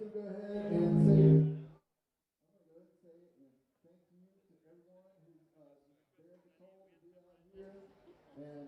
just going to go ahead and say, and thank you to everyone who's spared the cold to be out here. And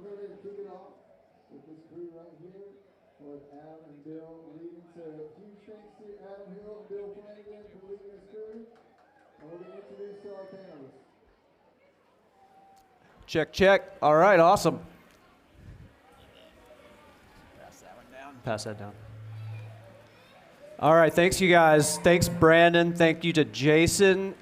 we're going to kick it off with this crew right here with Adam and Bill leading. So huge thanks to Adam Hill and Bill Flanagan for leading this crew. And we're going to introduce our panelists. Check, check. All right, awesome. Pass that one down. Pass that down. All right, thanks, you guys. Thanks, Brandon. Thank you to Jason.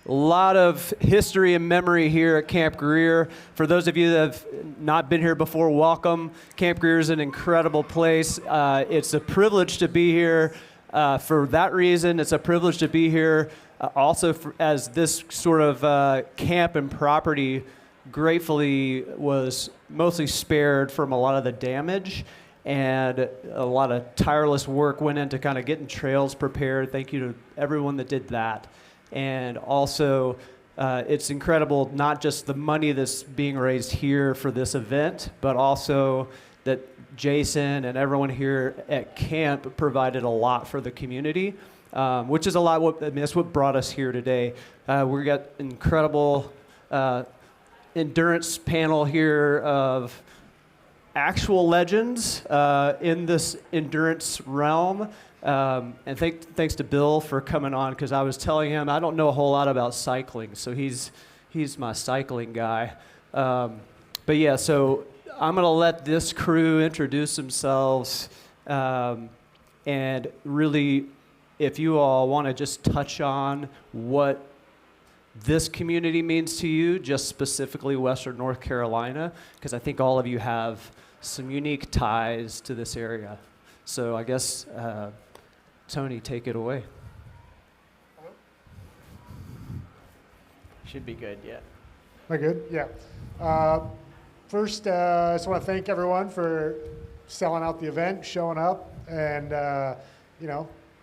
A lot of history and memory here at Camp Greer. For those of you that have not been here before, welcome. Camp Greer is an incredible place. It's a privilege to be here. For that reason, it's a privilege to be here. Also, as this sort of camp and property gratefully was mostly spared from a lot of the damage, and a lot of tireless work went into kind of getting trails prepared. Thank you to everyone that did that. And also, it's incredible, not just the money that's being raised here for this event, but also that Jason and everyone here at camp provided a lot for the community, which is a lot. That's what brought us here today. We got incredible endurance panel here of actual legends in this endurance realm. And thanks to Bill for coming on, because I was telling him I don't know a whole lot about cycling, so he's my cycling guy. But yeah, so I'm going to let this crew introduce themselves, and really, if you all want to just touch on what this community means to you, just specifically Western North Carolina, because I think all of you have some unique ties to this area. So I guess, Tony, take it away. Should be good, yeah. Am I good? Yeah. First, I just want to thank everyone for selling out the event, showing up, and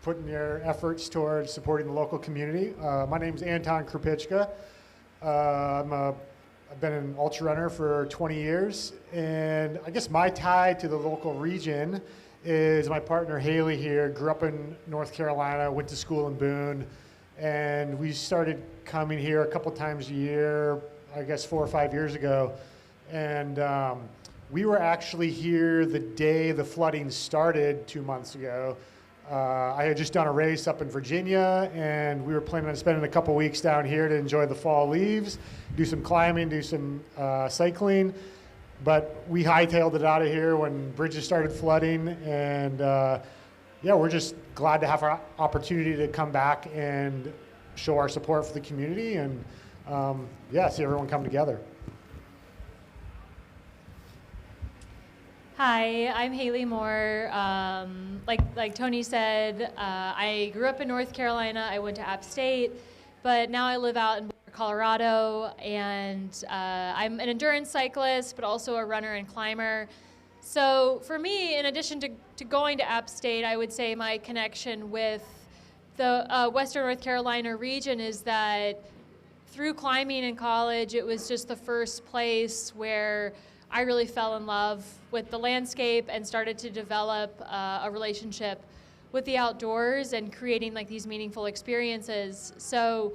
putting your efforts towards supporting the local community. My name is Anton Krupicka. I've been an Ultrarunner for 20 years, and I guess my tie to the local region is my partner Hailey here. Grew up in North Carolina, went to school in Boone, and we started coming here a couple times a year, I guess 4 or 5 years ago. And we were actually here the day the flooding started 2 months ago. I had just done a race up in Virginia, and we were planning on spending a couple weeks down here to enjoy the fall leaves, do some climbing, do some cycling. But we hightailed it out of here when bridges started flooding, and we're just glad to have our opportunity to come back and show our support for the community, and see everyone come together. Hi, I'm Hailey Moore. Like Tony said, I grew up in North Carolina. I went to App State, but now I live out in Colorado, and I'm an endurance cyclist, but also a runner and climber. So for me, in addition to going to App State, I would say my connection with the Western North Carolina region is that through climbing in college, it was just the first place where I really fell in love with the landscape and started to develop a relationship with the outdoors and creating like these meaningful experiences. So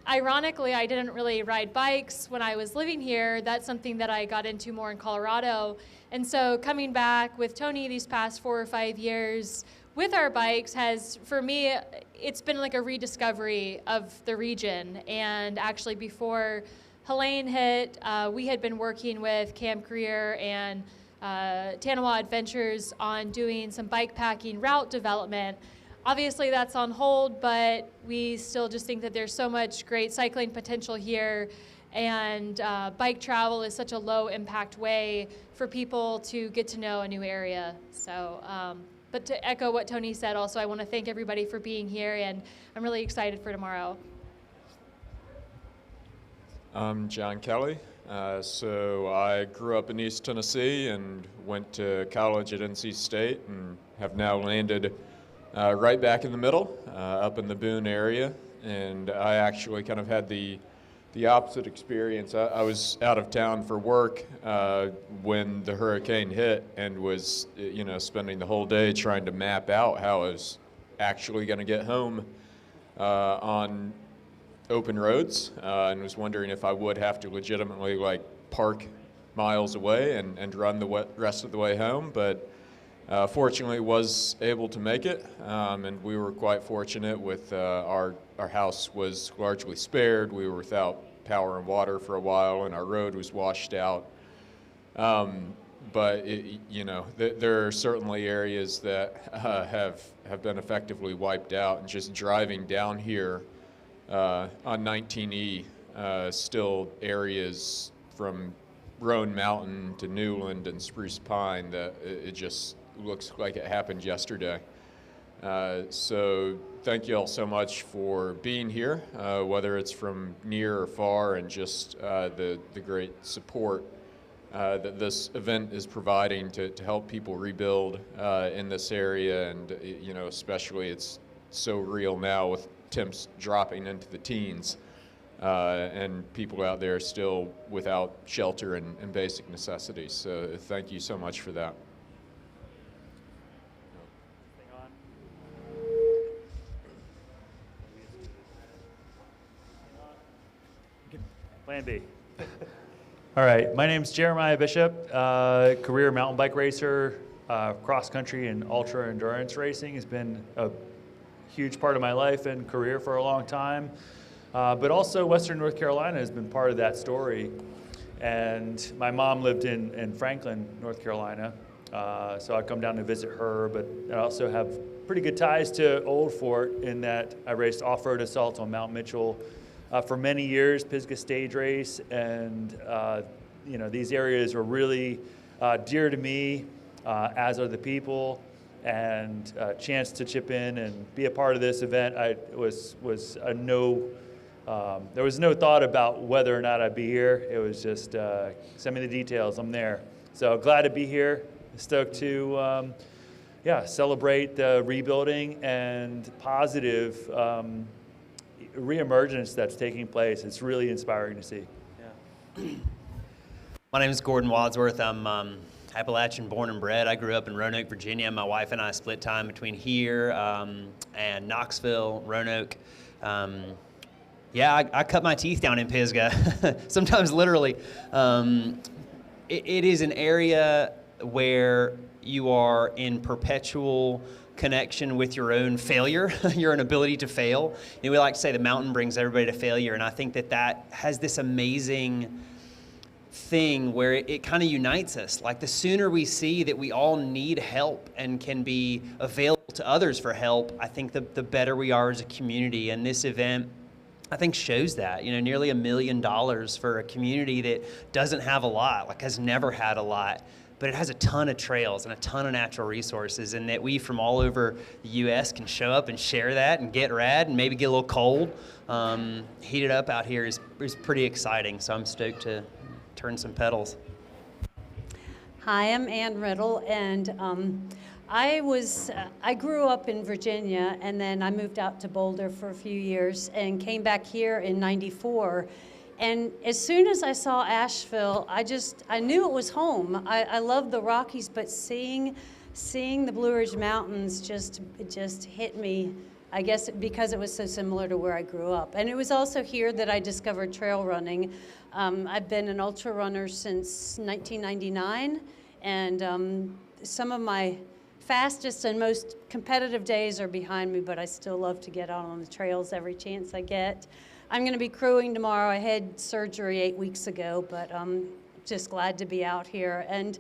ironically, I didn't really ride bikes when I was living here. That's something that I got into more in Colorado. And so coming back with Tony these past 4 or 5 years with our bikes has, for me, it's been like a rediscovery of the region. And actually before Helene hit, we had been working with Camp Greer and Tanawa Adventures on doing some bike packing route development. Obviously that's on hold, but we still just think that there's so much great cycling potential here. And bike travel is such a low impact way for people to get to know a new area. So, but to echo what Tony said also, I want to thank everybody for being here, and I'm really excited for tomorrow. I'm John Kelly. So I grew up in East Tennessee and went to college at NC State and have now landed right back in the middle, up in the Boone area. And I actually kind of had the opposite experience. I was out of town for work when the hurricane hit and was, spending the whole day trying to map out how I was actually going to get home on open roads, and was wondering if I would have to legitimately park miles away and run the rest of the way home. But fortunately was able to make it, and we were quite fortunate with our house was largely spared. We were without power and water for a while, and our road was washed out. But there are certainly areas that have been effectively wiped out, and just driving down here on 19E, still areas from Roan Mountain to Newland and Spruce Pine that it just looks like it happened yesterday. So thank you all so much for being here, whether it's from near or far, and just the great support that this event is providing to help people rebuild in this area. And especially it's so real now with temps dropping into the teens, and people out there still without shelter and basic necessities. So thank you so much for that. Plan B. All right, my name's Jeremiah Bishop, career mountain bike racer, cross country and ultra endurance racing has been a huge part of my life and career for a long time. But also Western North Carolina has been part of that story. And my mom lived in Franklin, North Carolina, so I come down to visit her, but I also have pretty good ties to Old Fort in that I raced off-road assault on Mount Mitchell for many years, Pisgah Stage Race, and these areas are really dear to me, as are the people, and a chance to chip in and be a part of this event. There was no thought about whether or not I'd be here. It was just send me the details, I'm there. So glad to be here, stoked to celebrate the rebuilding and positive reemergence that's taking place. It's really inspiring to see. Yeah. My name is Gordon Wadsworth. I'm Appalachian born and bred. I grew up in Roanoke, Virginia. My wife and I split time between here and Knoxville, Roanoke. I cut my teeth down in Pisgah, sometimes literally. It is an area where you are in perpetual connection with your own failure, your own ability to fail. We like to say the mountain brings everybody to failure, and I think that has this amazing thing where it kind of unites us. Like the sooner we see that we all need help and can be available to others for help, I think the better we are as a community. And this event, I think, shows that. Nearly $1 million for a community that doesn't have a lot, has never had a lot, but it has a ton of trails and a ton of natural resources, and that we from all over the U.S. can show up and share that and get rad and maybe get a little cold. Heat it up out here is pretty exciting, so I'm stoked to turn some pedals. Hi, I'm Ann Riddle, and I grew up in Virginia, and then I moved out to Boulder for a few years and came back here in '94. And as soon as I saw Asheville, I knew it was home. I love the Rockies, but seeing the Blue Ridge Mountains just hit me, I guess because it was so similar to where I grew up. And it was also here that I discovered trail running. I've been an ultra runner since 1999, and some of my fastest and most competitive days are behind me, but I still love to get out on the trails every chance I get. I'm going to be crewing tomorrow. I had surgery 8 weeks ago, but I'm just glad to be out here. And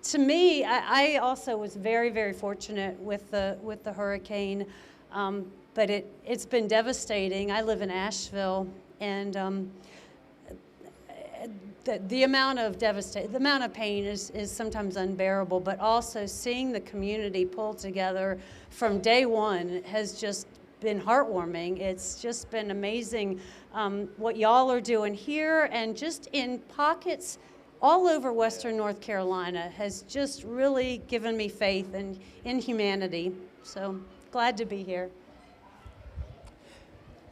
to me, I also was very, very fortunate with the hurricane, but it's been devastating. I live in Asheville, and the amount of devastation, the amount of pain is sometimes unbearable, but also seeing the community pull together from day one has just been heartwarming. It's just been amazing what y'all are doing here, and just in pockets all over Western North Carolina has just really given me faith in humanity. So glad to be here.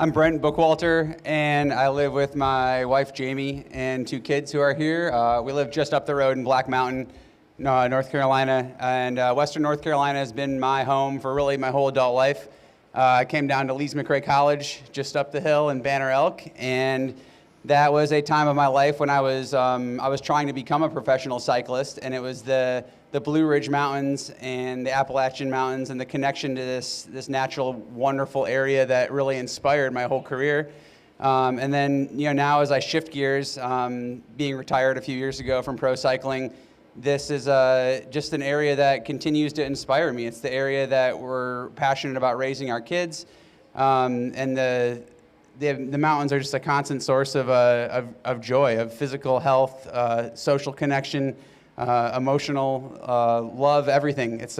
I'm Brent, Bookwalter, and I live with my wife Jamie and 2 kids who are here. We live just up the road in Black Mountain, North Carolina, and Western North Carolina has been my home for really my whole adult life. I came down to Lees McRae College just up the hill in Banner Elk, and that was a time of my life when I was trying to become a professional cyclist, and it was the Blue Ridge Mountains and the Appalachian Mountains and the connection to this natural, wonderful area that really inspired my whole career. And then, now as I shift gears, being retired a few years ago from pro cycling, this is just an area that continues to inspire me. It's the area that we're passionate about raising our kids, and the mountains are just a constant source of joy, of physical health, social connection, emotional love, everything. It's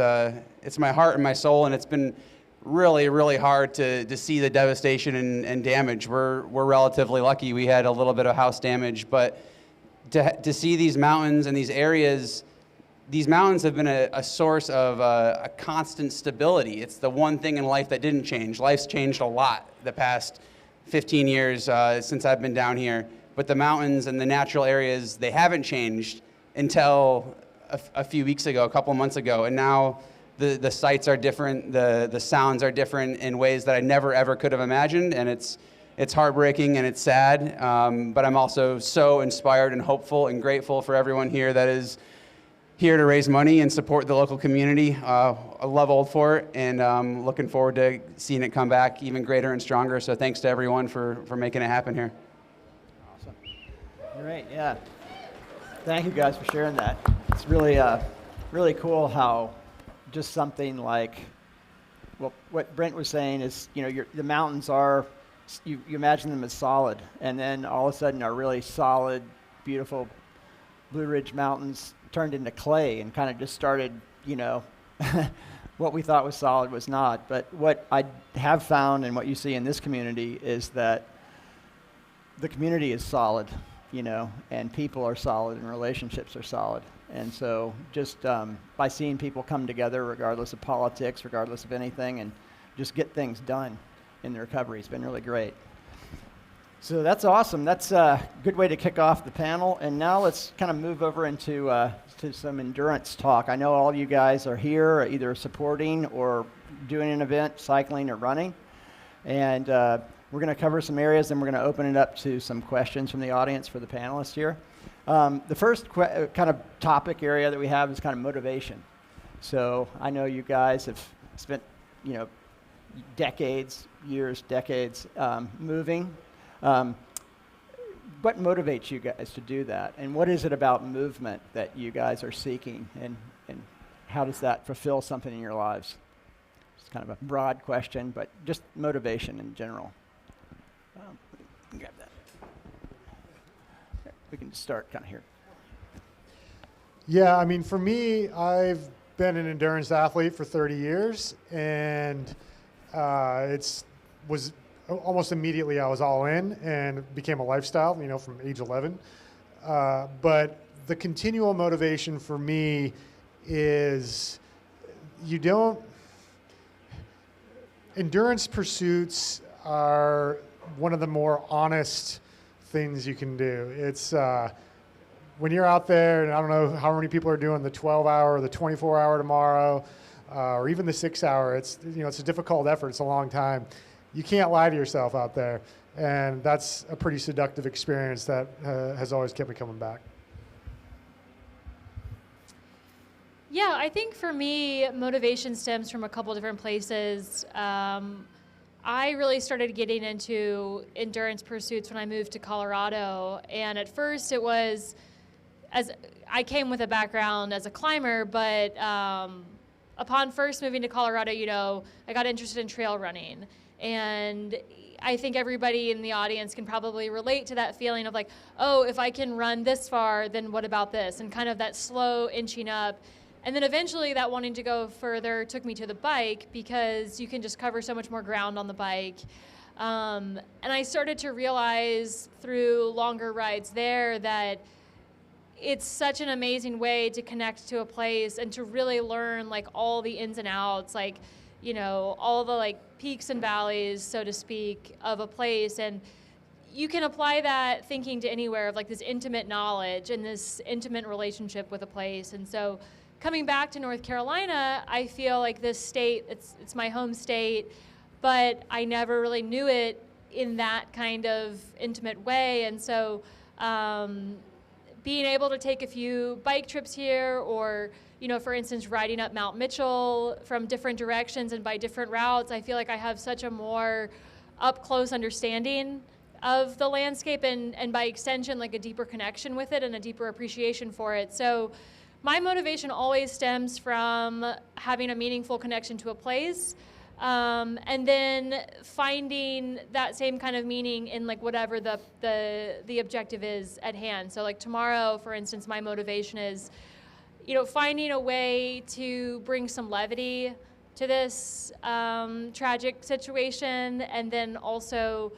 my heart and my soul, and it's been really, really hard to see the devastation and damage. We're relatively lucky. We had a little bit of house damage, but to see these mountains and these areas, these mountains have been a source of a constant stability. It's the one thing in life that didn't change. Life's changed a lot the past 15 years since I've been down here, but the mountains and the natural areas, they haven't changed until a few weeks ago, a couple of months ago, and now the sights are different, the sounds are different in ways that I never ever could have imagined, and it's heartbreaking and it's sad, but I'm also so inspired and hopeful and grateful for everyone here that is here to raise money and support the local community. I love Old Fort, and I'm looking forward to seeing it come back even greater and stronger. So thanks to everyone for making it happen here. Awesome. Great, yeah. Thank you guys for sharing that. It's really, really cool how just something like, well, what Brent was saying is, the mountains are, you imagine them as solid, and then all of a sudden are really solid, beautiful Blue Ridge Mountains turned into clay and kind of just started, what we thought was solid was not. But what I have found and what you see in this community is that the community is solid, and people are solid and relationships are solid. And so just by seeing people come together, regardless of politics, regardless of anything, and just get things done in the recovery, it's been really great. So that's awesome. That's a good way to kick off the panel. And now let's kind of move over into to some endurance talk. I know all you guys are here either supporting or doing an event, cycling or running. And we're going to cover some areas, and we're going to open it up to some questions from the audience for the panelists here. The first kind of topic area that we have is kind of motivation. So I know you guys have spent, decades moving. What motivates you guys to do that? And what is it about movement that you guys are seeking? And how does that fulfill something in your lives? It's kind of a broad question, but just motivation in general. Grab that. We can start kind of here. Yeah, I mean, for me, I've been an endurance athlete for 30 years, and was almost immediately I was all in and became a lifestyle, from age 11. But the continual motivation for me is endurance pursuits are one of the more honest things you can do. It's when you're out there, and I don't know how many people are doing the 12-hour or the 24-hour tomorrow, or even the 6-hour. It's it's a difficult effort. It's a long time. You can't lie to yourself out there, and that's a pretty seductive experience that has always kept me coming back. Yeah, I think for me, motivation stems from a couple different places. I really started getting into endurance pursuits when I moved to Colorado, and at first it was, as I came with a background as a climber, but upon first moving to Colorado, I got interested in trail running. And I think everybody in the audience can probably relate to that feeling of like, oh, if I can run this far, then what about this? And kind of that slow inching up. And then eventually that wanting to go further took me to the bike, because you can just cover so much more ground on the bike. And I started to realize through longer rides there that it's such an amazing way to connect to a place and to really learn like all the ins and outs, like, all the like peaks and valleys, so to speak, of a place. And you can apply that thinking to anywhere, of like this intimate knowledge and this intimate relationship with a place. And so coming back to North Carolina, I feel like this state, it's my home state, but I never really knew it in that kind of intimate way. And so being able to take a few bike trips here, or for instance, riding up Mount Mitchell from different directions and by different routes, I feel like I have such a more up-close understanding of the landscape, and by extension, like a deeper connection with it and a deeper appreciation for it. So my motivation always stems from having a meaningful connection to a place, and then finding that same kind of meaning in like whatever the objective is at hand. So like tomorrow, for instance, my motivation is, finding a way to bring some levity to this tragic situation, and then also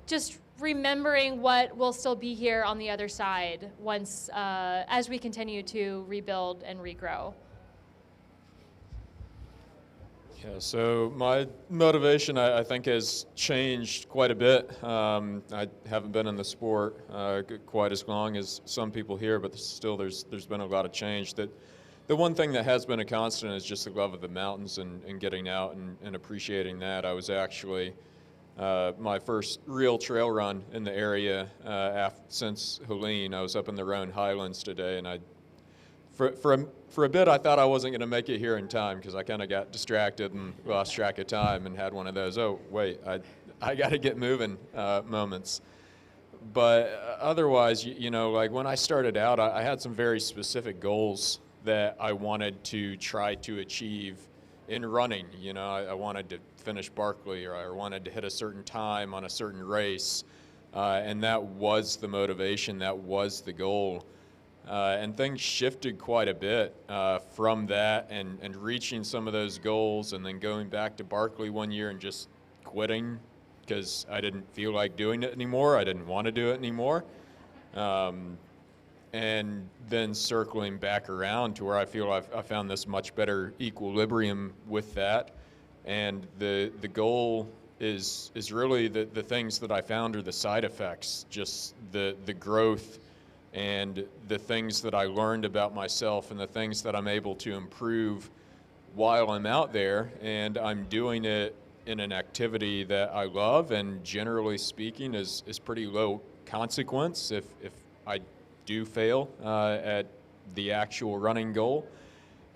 just remembering what will still be here on the other side once, as we continue to rebuild and regrow. Yeah, so my motivation, I think, has changed quite a bit. I haven't been in the sport quite as long as some people here, but still there's been a lot of change. The one thing that has been a constant is just the love of the mountains and getting out and appreciating that. I was actually, my first real trail run in the area since Helene. I was up in the Roan Highlands today, and for a bit, I thought I wasn't going to make it here in time, because I kind of got distracted and lost track of time and had one of those, oh, wait, I got to get moving moments. But otherwise, like when I started out, I had some very specific goals that I wanted to try to achieve in running. I wanted to finish Barkley, or I wanted to hit a certain time on a certain race. And that was the motivation, that was the goal. And things shifted quite a bit from that and reaching some of those goals, and then going back to Barkley one year and just quitting because I didn't feel like doing it anymore. I didn't want to do it anymore. And then circling back around to where I feel I found this much better equilibrium with that. And the goal is really the things that I found are the side effects, just the growth and the things that I learned about myself and the things that I'm able to improve while I'm out there. And I'm doing it in an activity that I love, and generally speaking is pretty low consequence if I do fail at the actual running goal.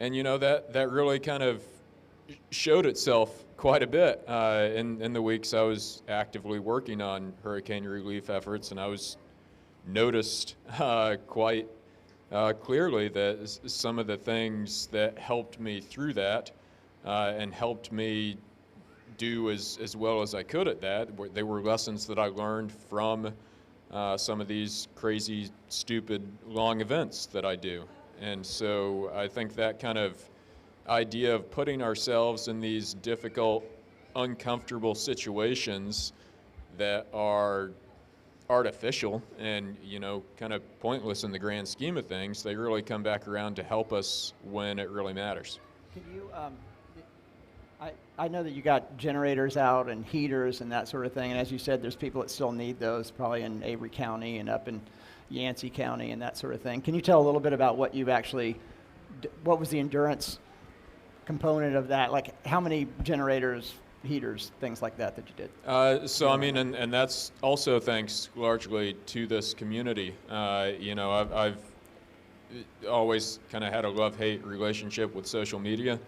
And that really kind of showed itself quite a bit in the weeks I was actively working on hurricane relief efforts, and I was noticed quite clearly that some of the things that helped me through that and helped me do as well as I could at that, they were lessons that I learned from some of these crazy, stupid, long events that I do. And so I think that kind of idea of putting ourselves in these difficult, uncomfortable situations that are artificial and kind of pointless in the grand scheme of things, they really come back around to help us when it really matters. Can you I know that you got generators out and heaters and that sort of thing, and as you said, there's people that still need those, probably in Avery County and up in Yancey County and that sort of thing. Can you tell a little bit about what you've actually, what was the endurance component of that? Like how many generators, heaters, things like that you did? So I mean, and that's also thanks largely to this community. I've always kind of had a love-hate relationship with social media,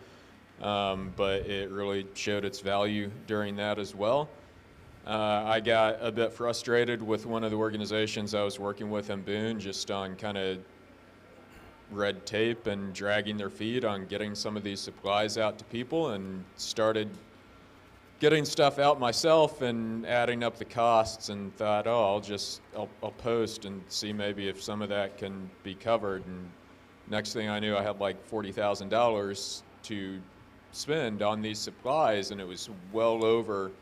but it really showed its value during that as well. I got a bit frustrated with one of the organizations I was working with in Boone, just on kind of red tape and dragging their feet on getting some of these supplies out to people, and started getting stuff out myself and adding up the costs, and thought, oh, I'll post and see maybe if some of that can be covered. And next thing I knew, I had like $40,000 to spend on these supplies, and it was well over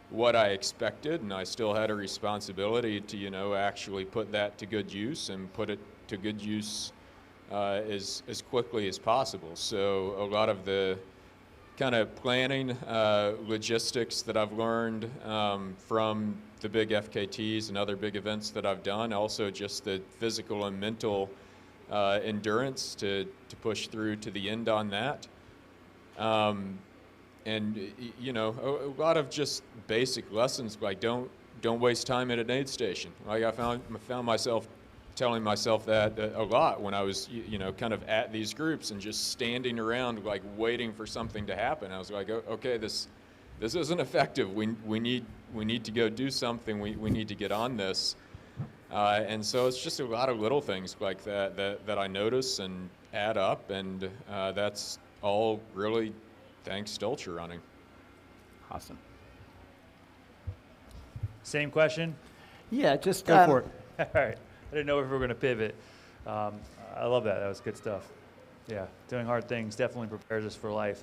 what I expected, and I still had a responsibility to, actually put that to good use and put it to good use as quickly as possible. So a lot of the kind of planning, logistics that I've learned from the big FKTs and other big events that I've done, also just the physical and mental endurance to push through to the end on that. And a lot of just basic lessons, like don't waste time at an aid station. Like I found myself telling myself that a lot when I was kind of at these groups and just standing around like waiting for something to happen. I was like, okay, this isn't effective. We need to go do something. We need to get on this. And so it's just a lot of little things like that I notice and add up, and that's all really thanks to Ultrarunning. Awesome. Same question? Yeah, just Go for it. All right. I didn't know if we were going to pivot. I love that. That was good stuff. Yeah, doing hard things definitely prepares us for life.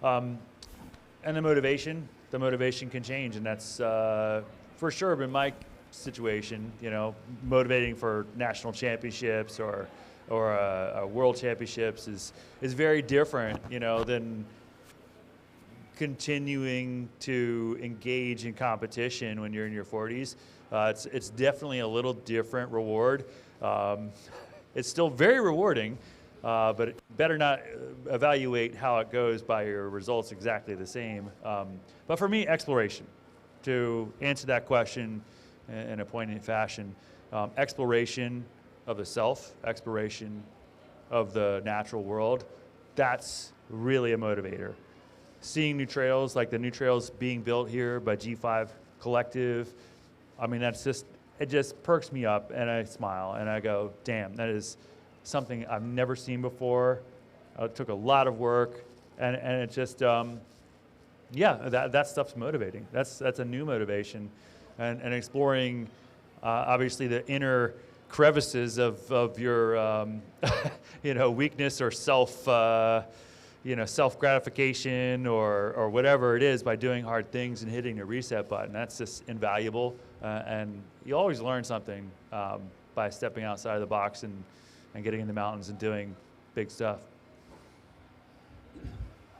And the motivation can change, and that's for sure been my situation. Motivating for national championships or world championships is very different, than continuing to engage in competition when you're in your 40s. It's definitely a little different reward. It's still very rewarding, but better not evaluate how it goes by your results exactly the same. But for me, exploration, to answer that question in a poignant fashion, exploration of the self, exploration of the natural world, that's really a motivator. Seeing new trails, like the new trails being built here by G5 Collective, I mean, it just perks me up, and I smile, and I go, damn, that is something I've never seen before. It took a lot of work, and it just, that stuff's motivating. That's a new motivation, and exploring, obviously, the inner crevices of your, weakness or self-gratification or whatever it is by doing hard things and hitting the reset button. That's just invaluable. And you always learn something by stepping outside of the box and getting in the mountains and doing big stuff.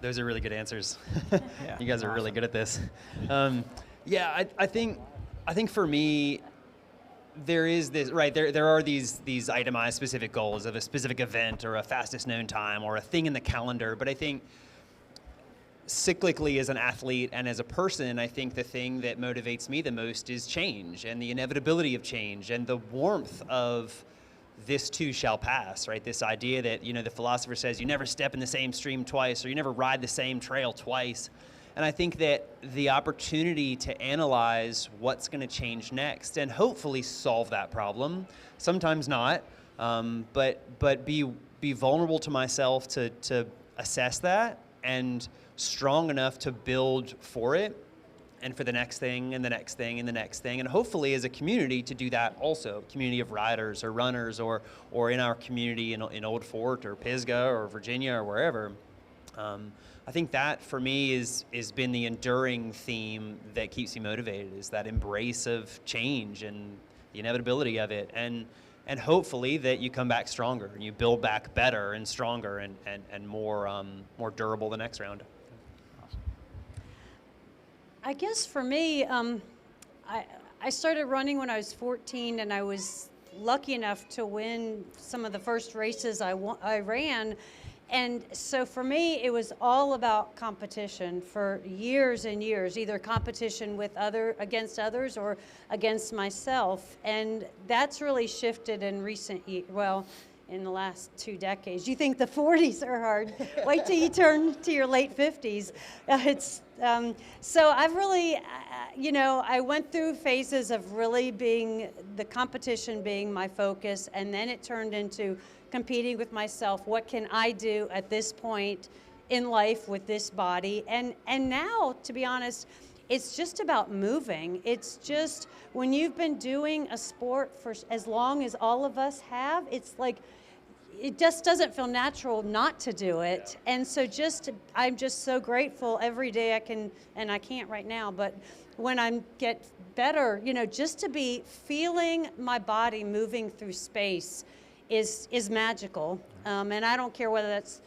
Those are really good answers. Yeah, you guys are awesome. really good at this. I think for me, there is this, right, there are these itemized specific goals of a specific event or a fastest known time or a thing in the calendar. But I think cyclically as an athlete and as a person, I think the thing that motivates me the most is change and the inevitability of change and the warmth of this too shall pass, right? This idea that, the philosopher says you never step in the same stream twice or you never ride the same trail twice. And I think that the opportunity to analyze what's going to change next and hopefully solve that problem, sometimes not, but be vulnerable to myself to assess that and strong enough to build for it and for the next thing and the next thing and the next thing, and hopefully as a community to do that also, community of riders or runners or in our community in Old Fort or Pisgah or Virginia or wherever. I think that for me is been the enduring theme that keeps me motivated, is that embrace of change and the inevitability of it, and hopefully that you come back stronger and you build back better and stronger and more durable the next round. I guess for me, I started running when I was 14, and I was lucky enough to win some of the first races I ran. And so for me, it was all about competition for years and years, either competition against others or against myself. And that's really shifted in recent years. Well, in the last 2 decades. You think the 40s are hard. Wait till you turn to your late 50s. So I've really, I went through phases of really being, the competition being my focus, and then it turned into competing with myself. What can I do at this point in life with this body? And now, to be honest, it's just about moving. It's just, when you've been doing a sport for as long as all of us have, it's like, it just doesn't feel natural not to do it. And so I'm just so grateful every day I can, and I can't right now, but when I get better, just to be feeling my body moving through space is magical. And I don't care whether that's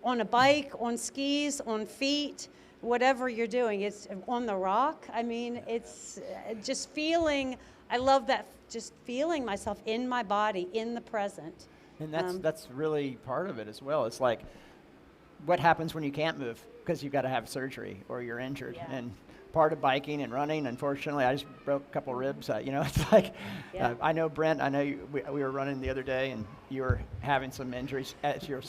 on a bike, on skis, on feet, whatever you're doing. It's on the rock. I mean, it's just feeling, I love that, just feeling myself in my body, in the present. And that's really part of it as well. It's like, what happens when you can't move because you've got to have surgery or you're injured? Yeah. And part of biking and running, unfortunately, I just broke a couple ribs. It's like, I know Brent, I know we were running the other day and you were having some injuries as your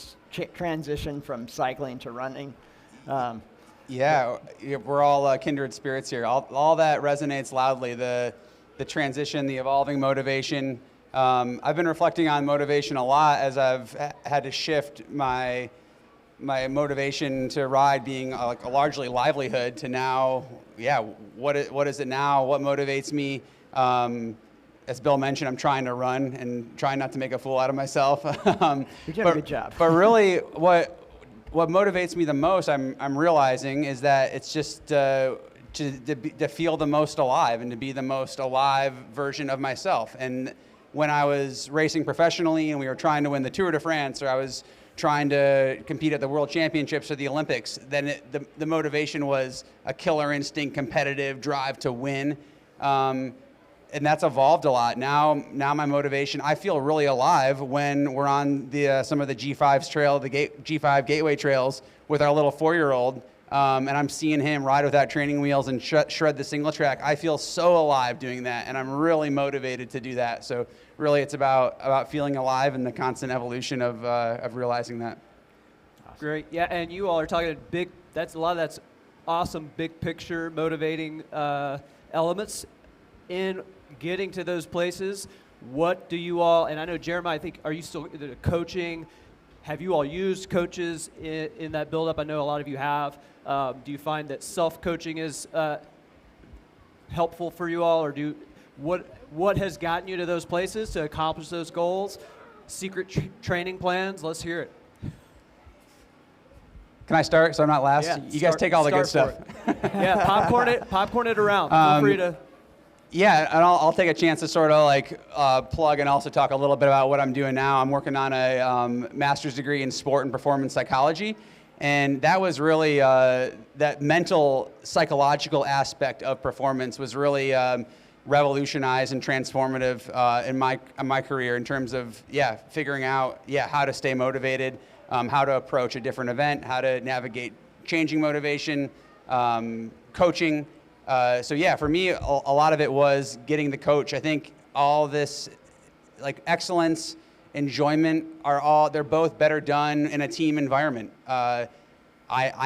transition from cycling to running. Yeah, we're all kindred spirits here. All that resonates loudly, the transition, the evolving motivation. I've been reflecting on motivation a lot as I've had to shift my motivation to ride being a largely livelihood to now, what is it now? What motivates me? As Bill mentioned, I'm trying to run and trying not to make a fool out of myself. You're doing a good job. But really, what motivates me the most, I'm realizing, is that it's just to feel the most alive and to be the most alive version of myself. And when I was racing professionally and we were trying to win the Tour de France, or I was trying to compete at the World Championships or the Olympics, then the motivation was a killer instinct, competitive drive to win. And that's evolved a lot. Now my motivation, I feel really alive when we're on some of the G5's trail, the G5 Gateway trails with our little 4-year-old, and I'm seeing him ride without training wheels and shred the single track. I feel so alive doing that, and I'm really motivated to do that. So really, it's about feeling alive and the constant evolution of realizing that. Awesome. Great. Yeah, and you all are talking big. That's awesome, big picture, motivating elements in getting to those places. What do you all? And I know Jeremiah, I think, are you still coaching? Have you all used coaches in that build-up? I know a lot of you have. Do you find that self-coaching is helpful for you all, or what has gotten you to those places to accomplish those goals? Secret training plans? Let's hear it. Can I start so I'm not last? Yeah, you guys take all the good stuff. Yeah, popcorn it around. Feel free to. Yeah, and I'll take a chance to sort of plug and also talk a little bit about what I'm doing now. I'm working on a master's degree in sport and performance psychology, and that was really that mental psychological aspect of performance was really revolutionized and transformative in my career in terms of figuring out how to stay motivated, how to approach a different event, how to navigate changing motivation, coaching. For me, a lot of it was getting the coach. I think all this, like excellence, enjoyment, they're both better done in a team environment. I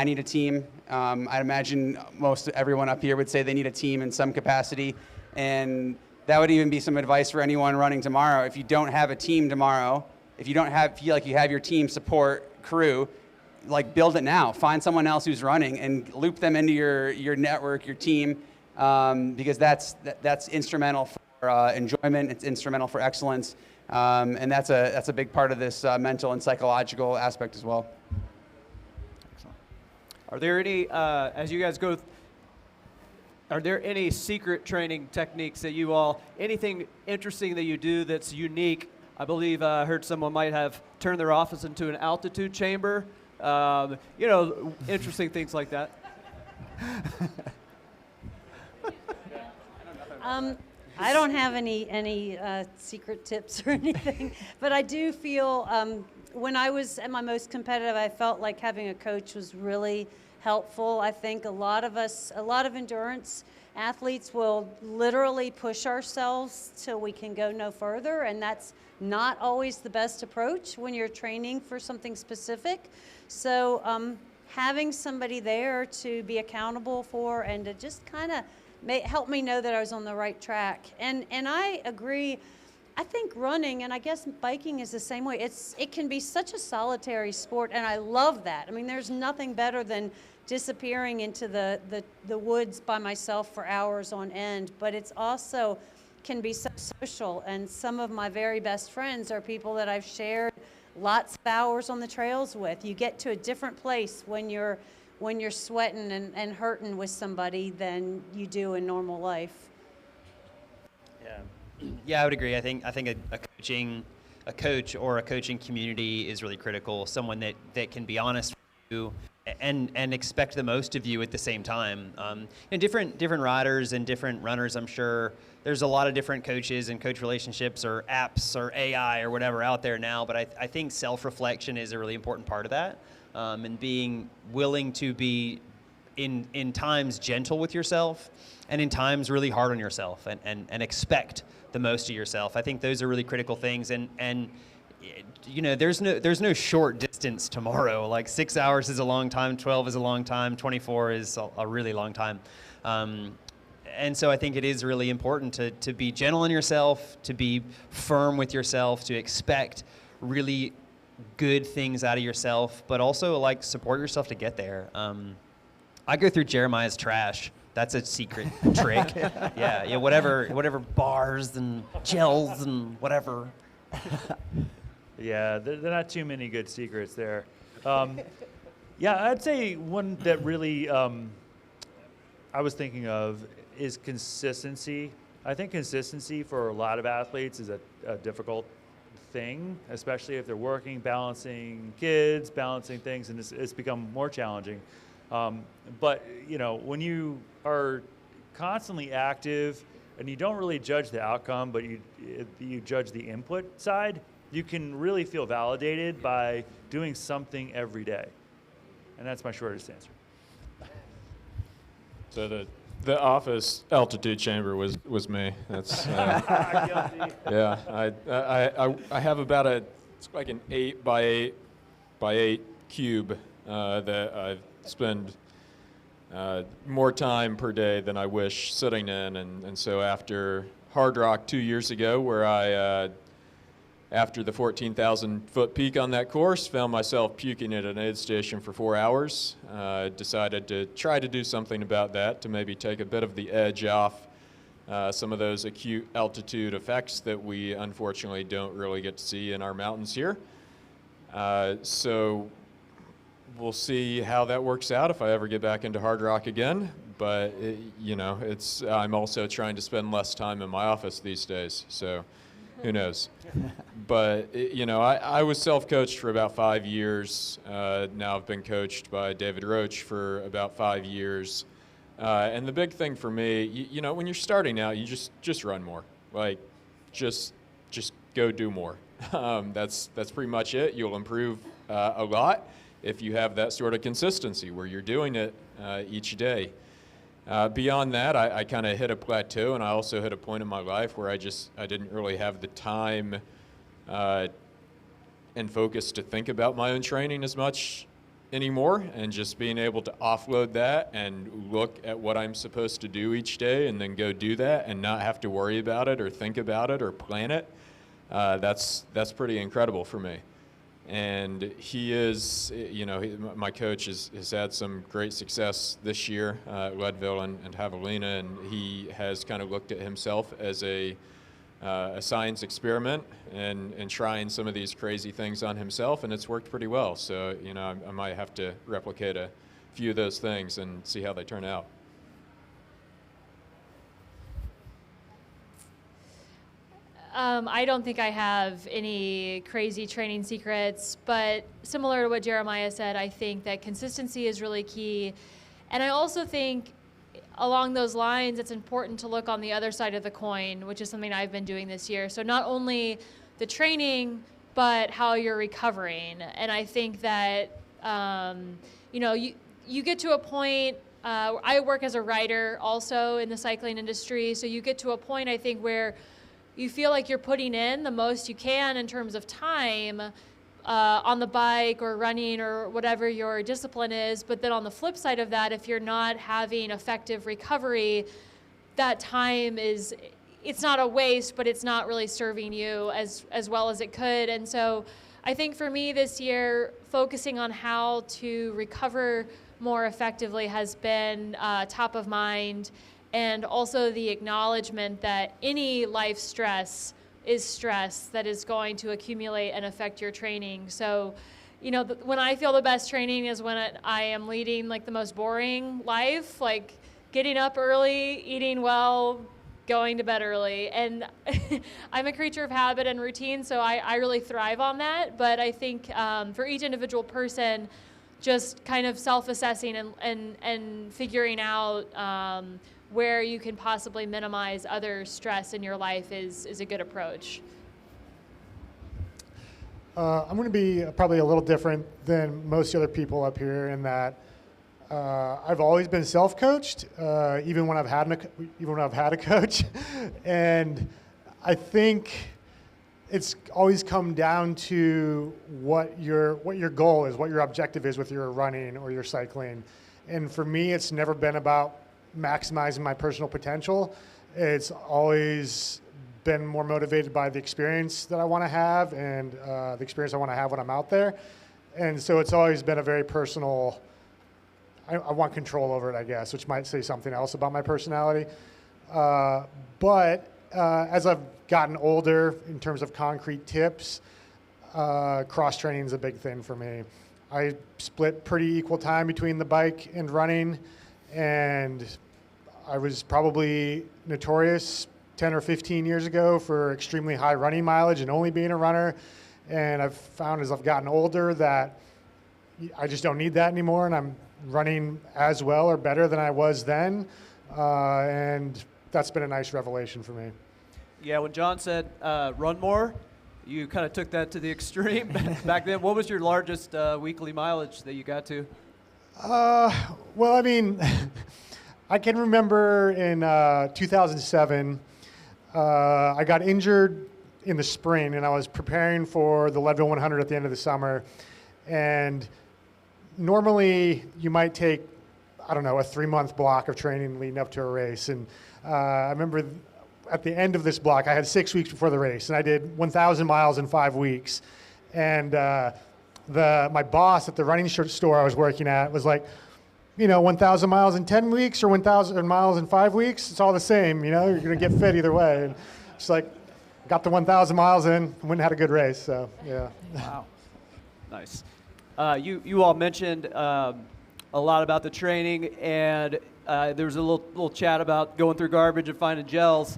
need a team. I imagine most everyone up here would say they need a team in some capacity. And that would even be some advice for anyone running tomorrow. If you don't have a team tomorrow, if you don't feel like you have your team support crew, like build it now. Find someone else who's running and loop them into your network, your team, because that's instrumental for enjoyment. It's instrumental for excellence, and that's a big part of this mental and psychological aspect as well. Excellent. Are there any as you guys go? Are there any secret training techniques that you all? Anything interesting that you do that's unique? I believe I heard someone might have turned their office into an altitude chamber. Interesting things like that. I don't have any secret tips or anything, but I do feel when I was at my most competitive, I felt like having a coach was really helpful. I think a lot of endurance athletes will literally push ourselves till we can go no further, and that's not always the best approach when you're training for something specific. So having somebody there to be accountable for and to just kind of help me know that I was on the right track. And I agree. I think running, and I guess biking is the same way. It can be such a solitary sport, and I love that. I mean, there's nothing better than disappearing into the woods by myself for hours on end, but it's also can be so social, and some of my very best friends are people that I've shared lots of hours on the trails with. You get to a different place when you're sweating and hurting with somebody than you do in normal life. Yeah, I would agree. I think a coach or a coaching community is really critical. Someone that can be honest with you and expect the most of you at the same time. And different riders and different runners, I'm sure there's a lot of different coaches and coach relationships or apps or AI or whatever out there now, but I think self-reflection is a really important part of that, and being willing to be in times gentle with yourself and in times really hard on yourself and expect the most of yourself. I think those are really critical things, and you know, there's no short distance tomorrow. Like 6 hours is a long time, 12 is a long time, 24 is a really long time. And so I think it is really important to be gentle on yourself, to be firm with yourself, to expect really good things out of yourself, but also like support yourself to get there. I go through Jeremiah's trash. That's a secret trick. Yeah, whatever bars and gels and whatever. Yeah, there are not too many good secrets there. Yeah, I'd say one that really I was thinking of is consistency. I think consistency for a lot of athletes is a difficult thing, especially if they're working, balancing kids, balancing things, and it's become more challenging. But you know, when you are constantly active and you don't really judge the outcome, but you judge the input side, you can really feel validated by doing something every day. And that's my shortest answer. So the office altitude chamber was me. That's yeah. I have about it's like an 8 by 8 cube that I spend more time per day than I wish sitting in, and so after Hard Rock 2 years ago, where I after the 14,000-foot peak on that course, found myself puking at an aid station for 4 hours. Decided to try to do something about that to maybe take a bit of the edge off some of those acute altitude effects that we unfortunately don't really get to see in our mountains here. So we'll see how that works out if I ever get back into Hard Rock again. But you know, I'm also trying to spend less time in my office these days, so who knows. But you know, I was self-coached for about 5 years. Now I've been coached by David Roach for about 5 years. And the big thing for me, you know, when you're starting out, you just run more. Like, just go do more. That's pretty much it. You'll improve a lot if you have that sort of consistency where you're doing it each day. Beyond that, I kind of hit a plateau, and I also hit a point in my life where I didn't really have the time and focus to think about my own training as much anymore, and just being able to offload that and look at what I'm supposed to do each day and then go do that and not have to worry about it or think about it or plan it, that's pretty incredible for me. And he is, you know, my coach has had some great success this year at Leadville and Javelina, and he has kind of looked at himself as a science experiment and trying some of these crazy things on himself, and it's worked pretty well. So, you know, I might have to replicate a few of those things and see how they turn out. I don't think I have any crazy training secrets, but similar to what Jeremiah said, I think that consistency is really key. And I also think along those lines, it's important to look on the other side of the coin, which is something I've been doing this year. So not only the training, but how you're recovering. And I think that, you know, you get to a point, I work as a rider also in the cycling industry, so you get to a point, I think, where you feel like you're putting in the most you can in terms of time on the bike or running or whatever your discipline is, but then on the flip side of that, if you're not having effective recovery, that time it's not a waste, but it's not really serving you as well as it could. And so I think for me this year, focusing on how to recover more effectively has been top of mind, and also the acknowledgement that any life stress is stress that is going to accumulate and affect your training. So, you know, when I feel the best training is when I am leading like the most boring life, like getting up early, eating well, going to bed early. And I'm a creature of habit and routine, so I really thrive on that. But I think for each individual person, just kind of self-assessing and figuring out where you can possibly minimize other stress in your life is a good approach. I'm going to be probably a little different than most other people up here in that I've always been self-coached, even when I've had a coach, and I think it's always come down to what your goal is, what your objective is with your running or your cycling. And for me, it's never been about maximizing my personal potential. It's always been more motivated by the experience that I want to have and the experience I want to have when I'm out there. And so it's always been a very personal, I want control over it, I guess, which might say something else about my personality. But as I've gotten older, in terms of concrete tips, cross-training is a big thing for me. I split pretty equal time between the bike and running, and I was probably notorious 10 or 15 years ago for extremely high running mileage and only being a runner. And I've found as I've gotten older that I just don't need that anymore, and I'm running as well or better than I was then. And that's been a nice revelation for me. Yeah, when John said run more, you kind of took that to the extreme back then. What was your largest weekly mileage that you got to? Well, I mean, I can remember in 2007, I got injured in the spring, and I was preparing for the Leadville 100 at the end of the summer. And normally you might take, I don't know, a 3-month block of training leading up to a race. And I remember at the end of this block, I had 6 weeks before the race, and I did 1,000 miles in 5 weeks. And my boss at the running store I was working at was like, you know, 1,000 miles in 10 weeks or 1,000 miles in 5 weeks, it's all the same, you know, you're going to get fit either way. And it's like, got the 1,000 miles in, went and had a good race, so, yeah. Wow. Nice. You all mentioned a lot about the training, and there was a little chat about going through garbage and finding gels.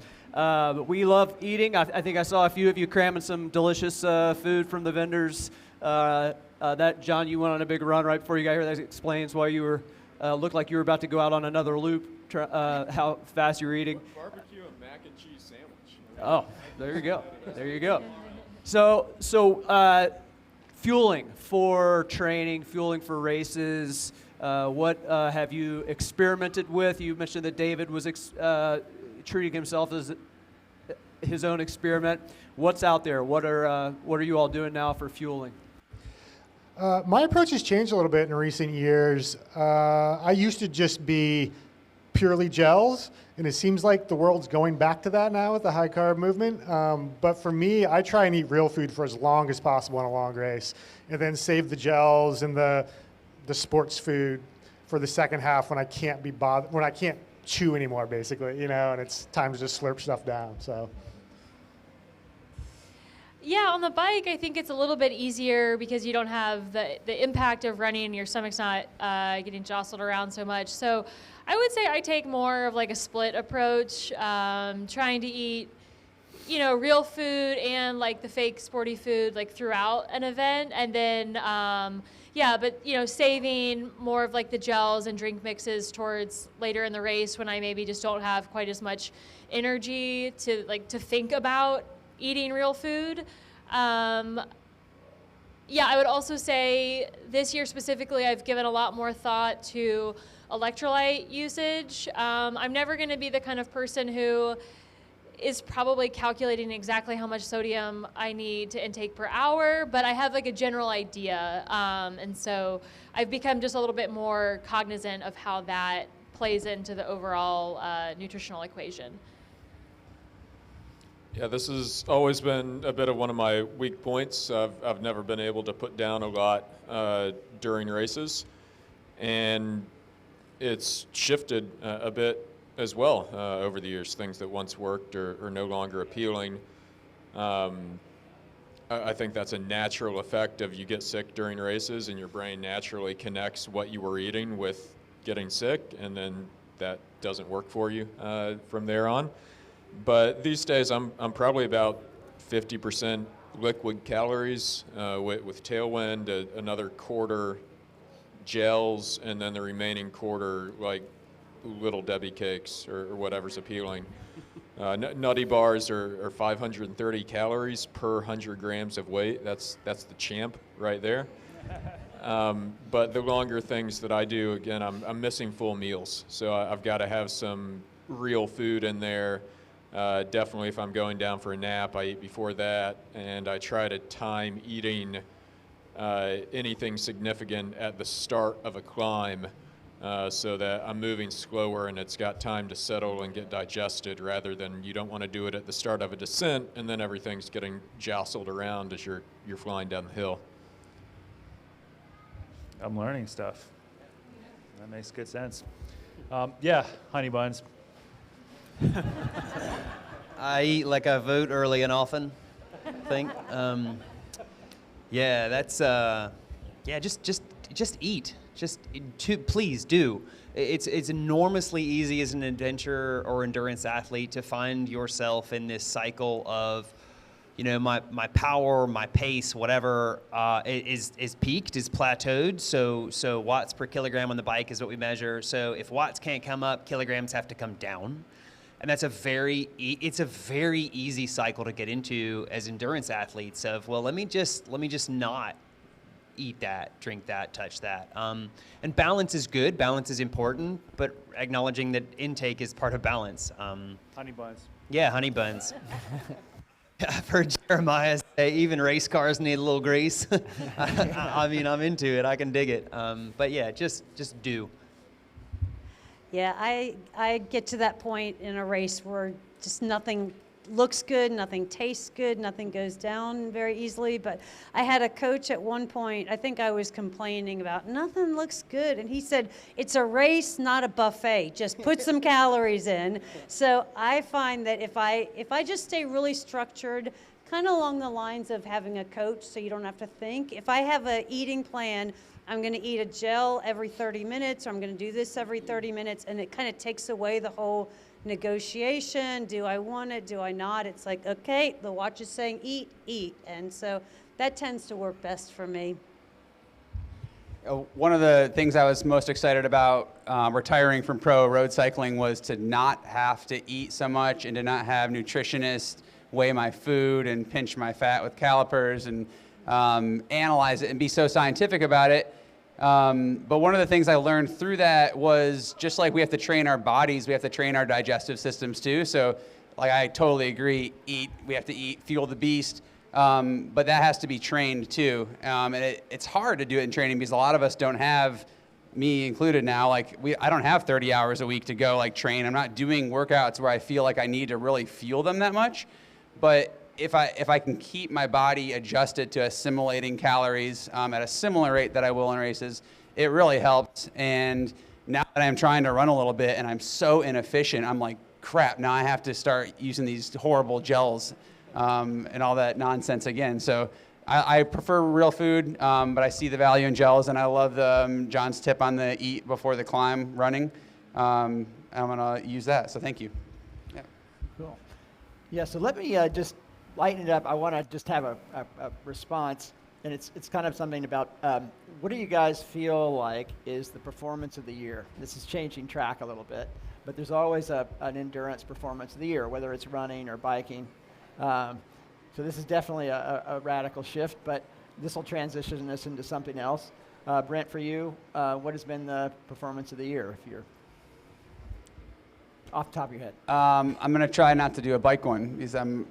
We love eating. I think I saw a few of you cramming some delicious food from the vendors. That John, you went on a big run right before you got here. That explains why you were looked like you were about to go out on another loop. How fast you were eating. Barbecue and mac and cheese sandwich. Oh, there you go. There you go. So fueling for training, fueling for races. What have you experimented with? You mentioned that David was treating himself as his own experiment. What's out there? What are you all doing now for fueling? My approach has changed a little bit in recent years. I used to just be purely gels, and it seems like the world's going back to that now with the high carb movement. But for me, I try and eat real food for as long as possible in a long race, and then save the gels and the sports food for the second half when I can't be bothered, when I can't chew anymore, basically, you know, and it's time to just slurp stuff down. So. Yeah, on the bike, I think it's a little bit easier because you don't have the impact of running and your stomach's not getting jostled around so much. So I would say I take more of like a split approach, trying to eat, you know, real food and like the fake sporty food like throughout an event. And then, yeah, but, you know, saving more of like the gels and drink mixes towards later in the race when I maybe just don't have quite as much energy to think about eating real food. Yeah, I would also say this year specifically, I've given a lot more thought to electrolyte usage. I'm never going to be the kind of person who is probably calculating exactly how much sodium I need to intake per hour, but I have like a general idea. And so I've become just a little bit more cognizant of how that plays into the overall nutritional equation. Yeah, this has always been a bit of one of my weak points. I've never been able to put down a lot during races, and it's shifted a bit as well over the years. Things that once worked are no longer appealing. I think that's a natural effect of you get sick during races, and your brain naturally connects what you were eating with getting sick, and then that doesn't work for you from there on. But these days, I'm probably about 50% liquid calories with Tailwind, another quarter gels, and then the remaining quarter like Little Debbie cakes or whatever's appealing. Nutty bars are 530 calories per 100 grams of weight. That's the champ right there. But the longer things that I do, again, I'm missing full meals. So I've got to have some real food in there. Definitely if I'm going down for a nap, I eat before that, and I try to time eating anything significant at the start of a climb so that I'm moving slower and it's got time to settle and get digested, rather than you don't want to do it at the start of a descent and then everything's getting jostled around as you're flying down the hill. I'm learning stuff. That makes good sense. Yeah, honey buns. I eat like I vote early and often, I think. Yeah, that's, yeah, just eat. Please do. It's enormously easy as an adventure or endurance athlete to find yourself in this cycle of, you know, my power, my pace, whatever, is peaked, is plateaued. So watts per kilogram on the bike is what we measure. So if watts can't come up, kilograms have to come down. And that's it's a very easy cycle to get into as endurance athletes of, well, let me just not eat that, drink that, touch that. And balance is good, balance is important, but acknowledging that intake is part of balance. Honey buns. Yeah, honey buns. I've heard Jeremiah say even race cars need a little grease. I mean, I'm into it, I can dig it. But yeah, just do. Yeah, I get to that point in a race where just nothing looks good, nothing tastes good, nothing goes down very easily. But I had a coach at one point, I think I was complaining about nothing looks good. And he said, it's a race, not a buffet. Just put some calories in. So I find that if I just stay really structured, kind of along the lines of having a coach so you don't have to think. If I have an eating plan, I'm going to eat a gel every 30 minutes, or I'm going to do this every 30 minutes, and it kind of takes away the whole negotiation. Do I want it? Do I not? It's like, okay, the watch is saying eat, eat. And so that tends to work best for me. One of the things I was most excited about retiring from pro road cycling was to not have to eat so much and to not have nutritionists weigh my food and pinch my fat with calipers and analyze it and be so scientific about it. But one of the things I learned through that was just like we have to train our bodies, we have to train our digestive systems too. So like I totally agree, we have to eat, fuel the beast, but that has to be trained too. And it's hard to do it in training because a lot of us don't have, me included now, like I don't have 30 hours a week to go like train. I'm not doing workouts where I feel like I need to really fuel them that much. But if I can keep my body adjusted to assimilating calories at a similar rate that I will in races, it really helps. And now that I'm trying to run a little bit and I'm so inefficient, I'm like, crap, now I have to start using these horrible gels and all that nonsense again. So I prefer real food, but I see the value in gels, and I love John's tip on the eat before the climb running. I'm going to use that, so thank you. Yeah. Cool. Yeah, so let me just lighten it up. I want to just have a response, and it's kind of something about what do you guys feel like is the performance of the year? This is changing track a little bit, but there's always an endurance performance of the year, whether it's running or biking. So this is definitely a radical shift, but this will transition us into something else. Brent, for you, what has been the performance of the year, if you're off the top of your head? I'm going to try not to do a bike one because I'm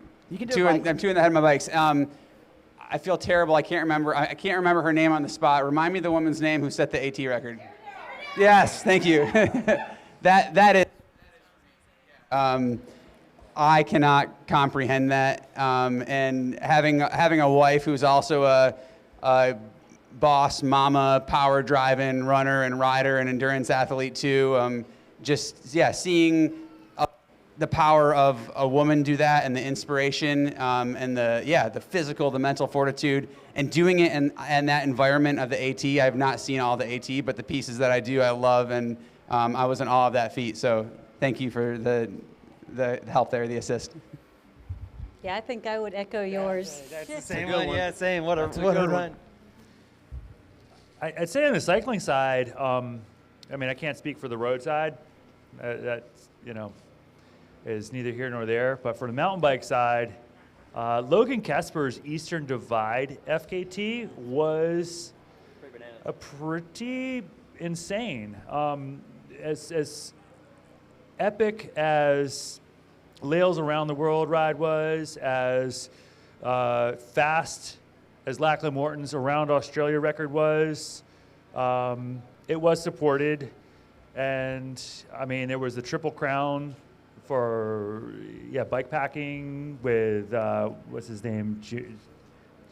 two in the head of my bikes. I feel terrible. I can't remember her name on the spot. Remind me the woman's name who set the AT record. Yes, thank you. that is. I cannot comprehend that. And having a wife who's also a boss, mama, power driving runner and rider and endurance athlete too. Seeing the power of a woman do that and the inspiration and the physical, the mental fortitude and doing it in that environment of the AT. I've not seen all the AT, but the pieces that I do, I love, and I was in awe of that feat. So thank you for the help there, the assist. Yeah, I think I would echo yours. That's the same one. Yeah, same. What a run. I'd say on the cycling side, I mean, I can't speak for the road side. That, is neither here nor there. But for the mountain bike side, Logan Kesper's Eastern Divide FKT was a pretty insane. As epic as Lails Around the World ride was, as fast as Lachlan Morton's Around Australia record was, it was supported. And I mean, there was the Triple Crown for bike packing with what's his name,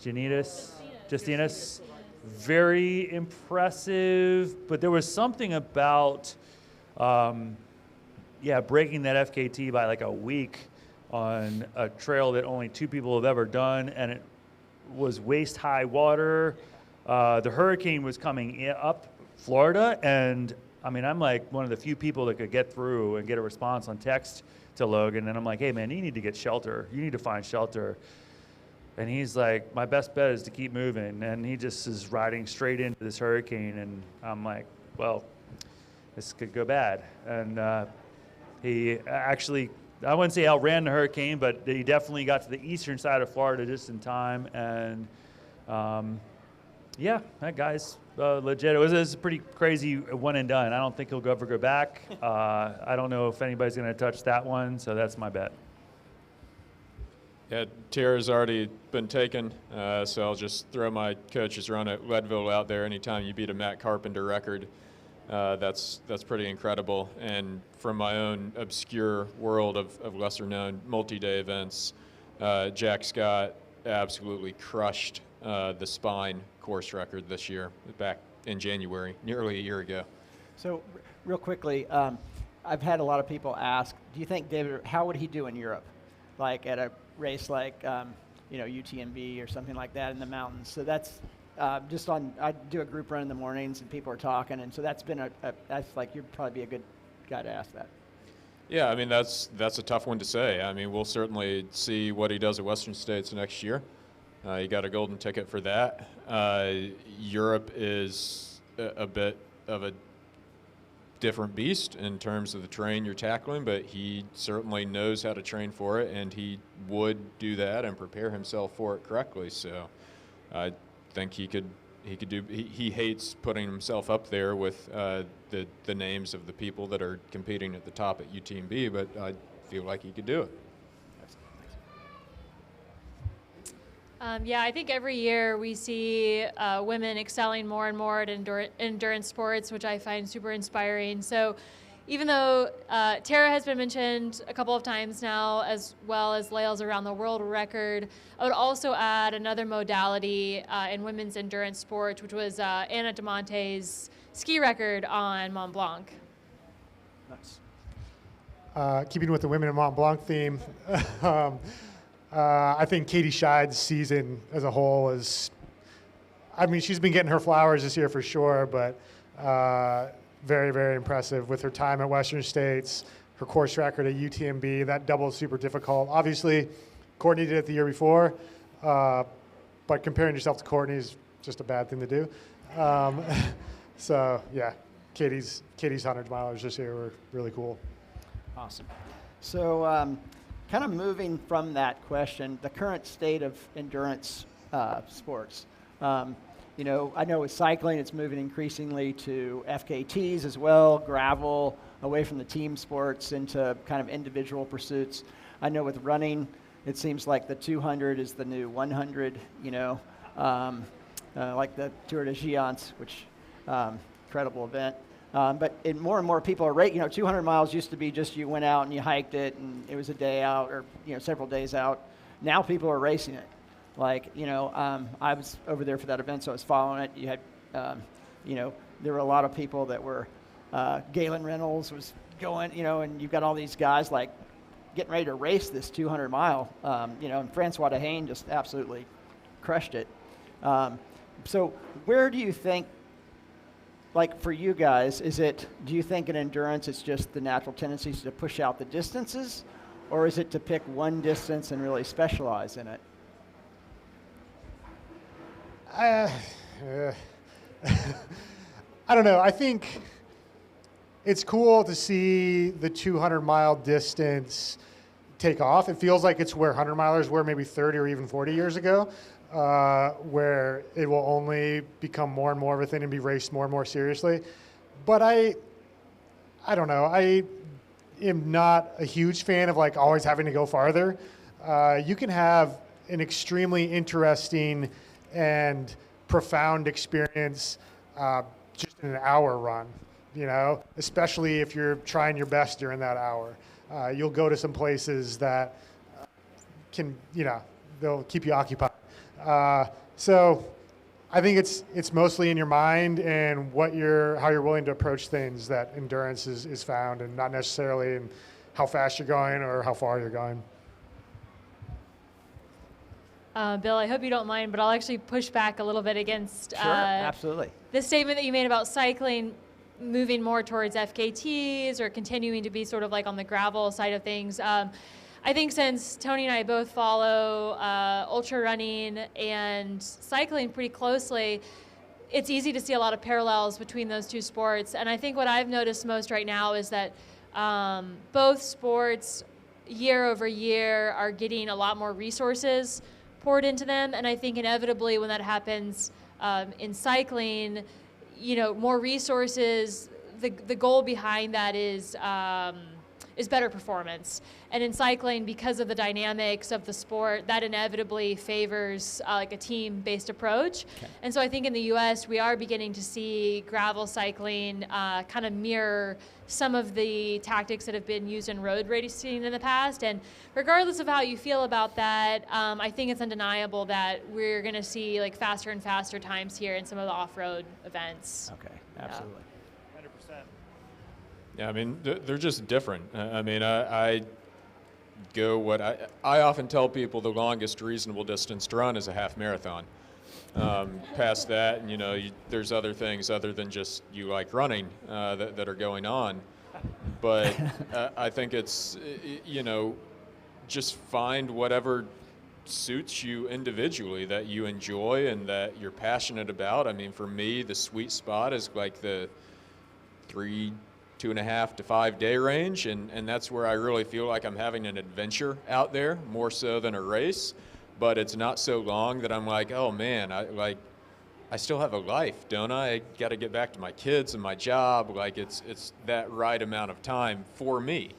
Justinas. Very impressive, but there was something about breaking that FKT by like a week on a trail that only 2 people have ever done, and it was waist-high water. The hurricane was coming up Florida, and I mean, I'm like one of the few people that could get through and get a response on text to Logan, and I'm like, hey man, you need to get shelter. You need to find shelter. And he's like, my best bet is to keep moving. And he just is riding straight into this hurricane, and I'm like, well, this could go bad. And he actually, I wouldn't say outran the hurricane, but he definitely got to the eastern side of Florida just in time. And that guy's legit. It was a pretty crazy one and done. I don't think he'll ever go back. I don't know if anybody's going to touch that one, so that's my bet. Yeah, Tara's already been taken, so I'll just throw my coach's run at Leadville out there. Anytime you beat a Matt Carpenter record, that's pretty incredible. And from my own obscure world of lesser-known multi-day events, Jack Scott absolutely crushed the Spine course record this year, back in January, nearly a year ago. So, real quickly, I've had a lot of people ask, do you think David, how would he do in Europe? Like at a race like, UTMB or something like that in the mountains. So that's I do a group run in the mornings and people are talking. And so that's been that's like, you'd probably be a good guy to ask that. Yeah, I mean, that's a tough one to say. I mean, we'll certainly see what he does at Western States next year. He got a golden ticket for that. Europe is a bit of a different beast in terms of the terrain you're tackling, but he certainly knows how to train for it, and he would do that and prepare himself for it correctly. So I think he could do. He hates putting himself up there with the names of the people that are competing at the top at UTMB, but I feel like he could do it. I think every year we see women excelling more and more at endurance sports, which I find super inspiring. So even though Tara has been mentioned a couple of times now, as well as Lails Around the World record, I would also add another modality in women's endurance sports, which was Anna DeMonte's ski record on Mont Blanc. Nice. Keeping with the women in Mont Blanc theme, I think Katie Scheide's season as a whole is, I mean, she's been getting her flowers this year for sure, but very, very impressive with her time at Western States, her course record at UTMB. That double is super difficult. Obviously, Courtney did it the year before, but comparing yourself to Courtney is just a bad thing to do. So, yeah, Katie's 100 milers this year were really cool. Awesome. So, kind of moving from that question, the current state of endurance sports, You know, I know with cycling, it's moving increasingly to FKTs as well, gravel, away from the team sports into kind of individual pursuits. I know with running, it seems like the 200 is the new 100, you know, like the Tour de Giants, which incredible event. But more and more people are you know, 200 miles used to be just you went out and you hiked it and it was a day out or, you know, several days out. Now people are racing it. Like, you know, I was over there for that event, so I was following it. You had, you know, there were a lot of people that were, Galen Reynolds was going, you know, and you've got all these guys like getting ready to race this 200 mile, you know, and Francois Dehaene just absolutely crushed it. So where do you think, like for you guys, do you think in endurance it's just the natural tendencies to push out the distances, or is it to pick one distance and really specialize in it? I don't know. I think it's cool to see the 200-mile distance take off. It feels like it's where 100-milers were maybe 30 or even 40 years ago, where it will only become more and more of a thing and be raced more and more seriously. But I don't know. I am not a huge fan of like always having to go farther. You can have an extremely interesting and profound experience just in an hour run, you know, especially if you're trying your best during that hour. You'll go to some places that can, you know, they'll keep you occupied. So I think it's mostly in your mind and how you're willing to approach things that endurance is found, and not necessarily in how fast you're going or how far you're going. Bill, I hope you don't mind, but I'll actually push back a little bit against Sure, absolutely. the statement that you made about cycling moving more towards FKTs or continuing to be sort of like on the gravel side of things. I think since Tony and I both follow ultra running and cycling pretty closely, it's easy to see a lot of parallels between those two sports. And I think what I've noticed most right now is that both sports year over year are getting a lot more resources poured into them. And I think inevitably when that happens in cycling, you know, more resources, the goal behind that is better performance. And in cycling, because of the dynamics of the sport, that inevitably favors like a team-based approach. Okay. And so I think in the US, we are beginning to see gravel cycling kind of mirror some of the tactics that have been used in road racing in the past. And regardless of how you feel about that, I think it's undeniable that we're going to see like faster and faster times here in some of the off-road events. Okay, absolutely. 100%. Yeah, I mean, they're just different. I mean, I go what I often tell people the longest reasonable distance to run is a half marathon. Past that, and you know, there's other things other than just you like running that are going on. But I think it's, you know, just find whatever suits you individually that you enjoy and that you're passionate about. I mean, for me, the sweet spot is like the 2.5 to 5 day range, and that's where I really feel like I'm having an adventure out there more so than a race. But it's not so long that I'm like, oh man, I still have a life, don't I? I got to get back to my kids and my job. Like it's that right amount of time for me.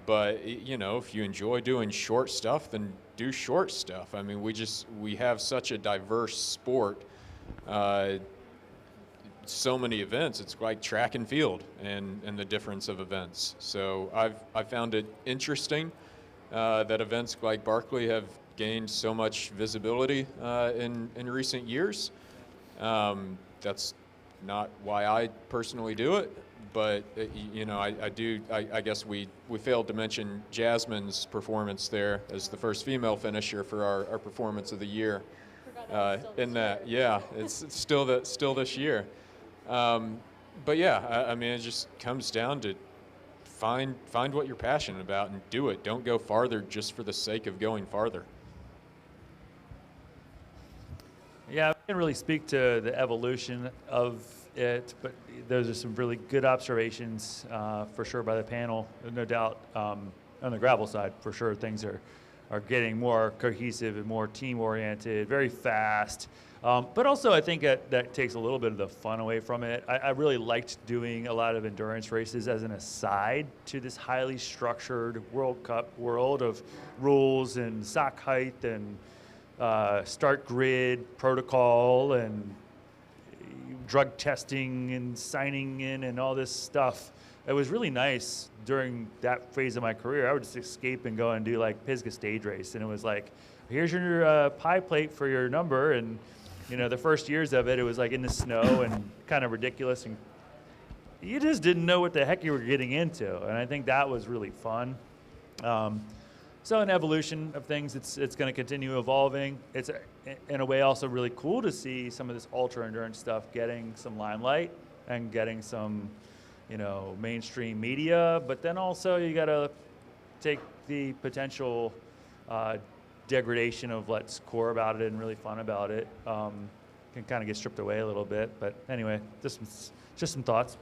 But you know, if you enjoy doing short stuff, then do short stuff. I mean, we have such a diverse sport. So many events. It's like track and field and the difference of events. So I've found it interesting that events like Barkley have gained so much visibility in recent years. That's not why I personally do it, but you know, I guess we failed to mention Jasmine's performance there as the first female finisher for our performance of the year. In that, yeah, it's still this year. But yeah, I mean, it just comes down to find what you're passionate about and do it. Don't go farther just for the sake of going farther. Yeah, I can't really speak to the evolution of it, but those are some really good observations for sure by the panel. No doubt on the gravel side, for sure, things are are getting more cohesive and more team-oriented, very fast. But also, I think that takes a little bit of the fun away from it. I really liked doing a lot of endurance races as an aside to this highly structured World Cup world of rules and sock height and start grid protocol and drug testing and signing in and all this stuff. It was really nice during that phase of my career. I would just escape and go and do like Pisgah stage race, and it was like, here's your pie plate for your number. And the first years of it, it was like in the snow and kind of ridiculous, and you just didn't know what the heck you were getting into. And I think that was really fun. So an evolution of things, it's going to continue evolving. It's in a way also really cool to see some of this ultra endurance stuff getting some limelight and getting some mainstream media, but then also you got to take the potential degradation of what's core about it and really fun about it. Can kind of get stripped away a little bit, but anyway, just some thoughts.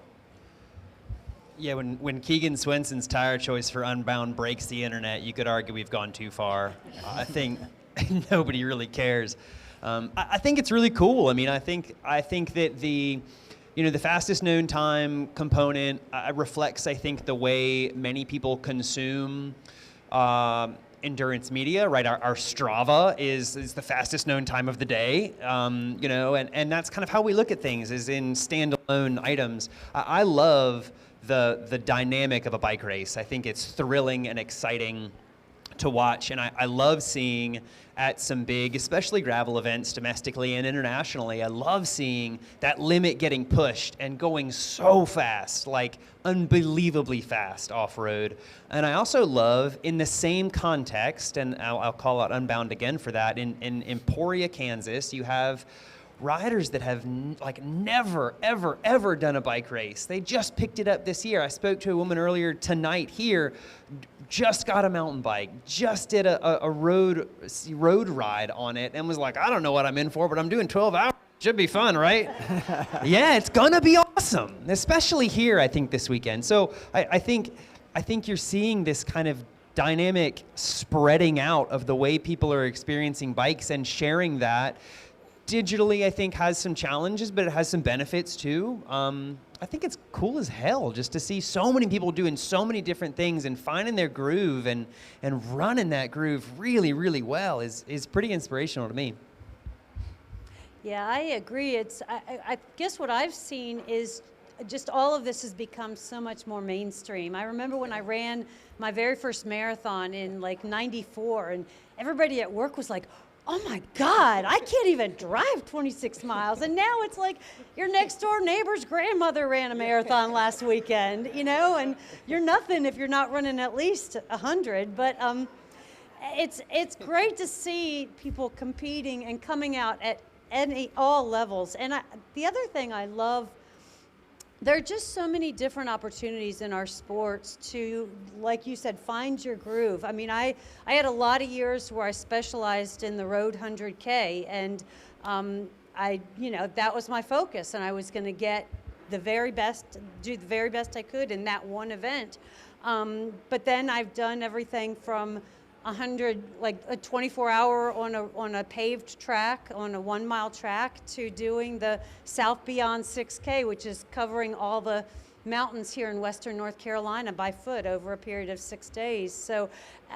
Yeah, when Keegan Swenson's tire choice for Unbound breaks the internet, you could argue we've gone too far. I think nobody really cares. I think it's really cool. I mean, I think that the fastest known time component reflects, I think, the way many people consume endurance media, right? Our Strava is the fastest known time of the day, and that's kind of how we look at things, is in standalone items. I love the dynamic of a bike race. I think it's thrilling and exciting to watch, and I love seeing at some big, especially gravel events domestically and internationally, I love seeing that limit getting pushed and going so fast, like unbelievably fast off-road. And I also love, in the same context, and I'll call out Unbound again for that, in Emporia, Kansas, you have riders that have never, ever, ever done a bike race. They just picked it up this year. I spoke to a woman earlier tonight here, just got a mountain bike, just did a road ride on it, and was like, I don't know what I'm in for, but I'm doing 12 hours. Should be fun, right? Yeah, it's gonna be awesome, especially here, I think, this weekend. So I think you're seeing this kind of dynamic spreading out of the way people are experiencing bikes and sharing that. Digitally, I think, has some challenges, but it has some benefits too. I think it's cool as hell just to see so many people doing so many different things and finding their groove and running that groove really, really well is pretty inspirational to me. Yeah, I agree. I guess what I've seen is just all of this has become so much more mainstream. I remember when I ran my very first marathon in like '94, and everybody at work was like, oh my God, I can't even drive 26 miles. And now it's like your next door neighbor's grandmother ran a marathon last weekend, and you're nothing if you're not running at least 100. But it's great to see people competing and coming out at all levels. And the other thing I love, there are just so many different opportunities in our sports to, like you said, find your groove. I mean, I had a lot of years where I specialized in the road 100K, and that was my focus, and I was going to get do the very best I could in that one event. But then I've done everything from 100, like a 24-hour on a paved track, on a 1 mile track, to doing the South Beyond 6K, which is covering all the mountains here in Western North Carolina by foot over a period of 6 days. So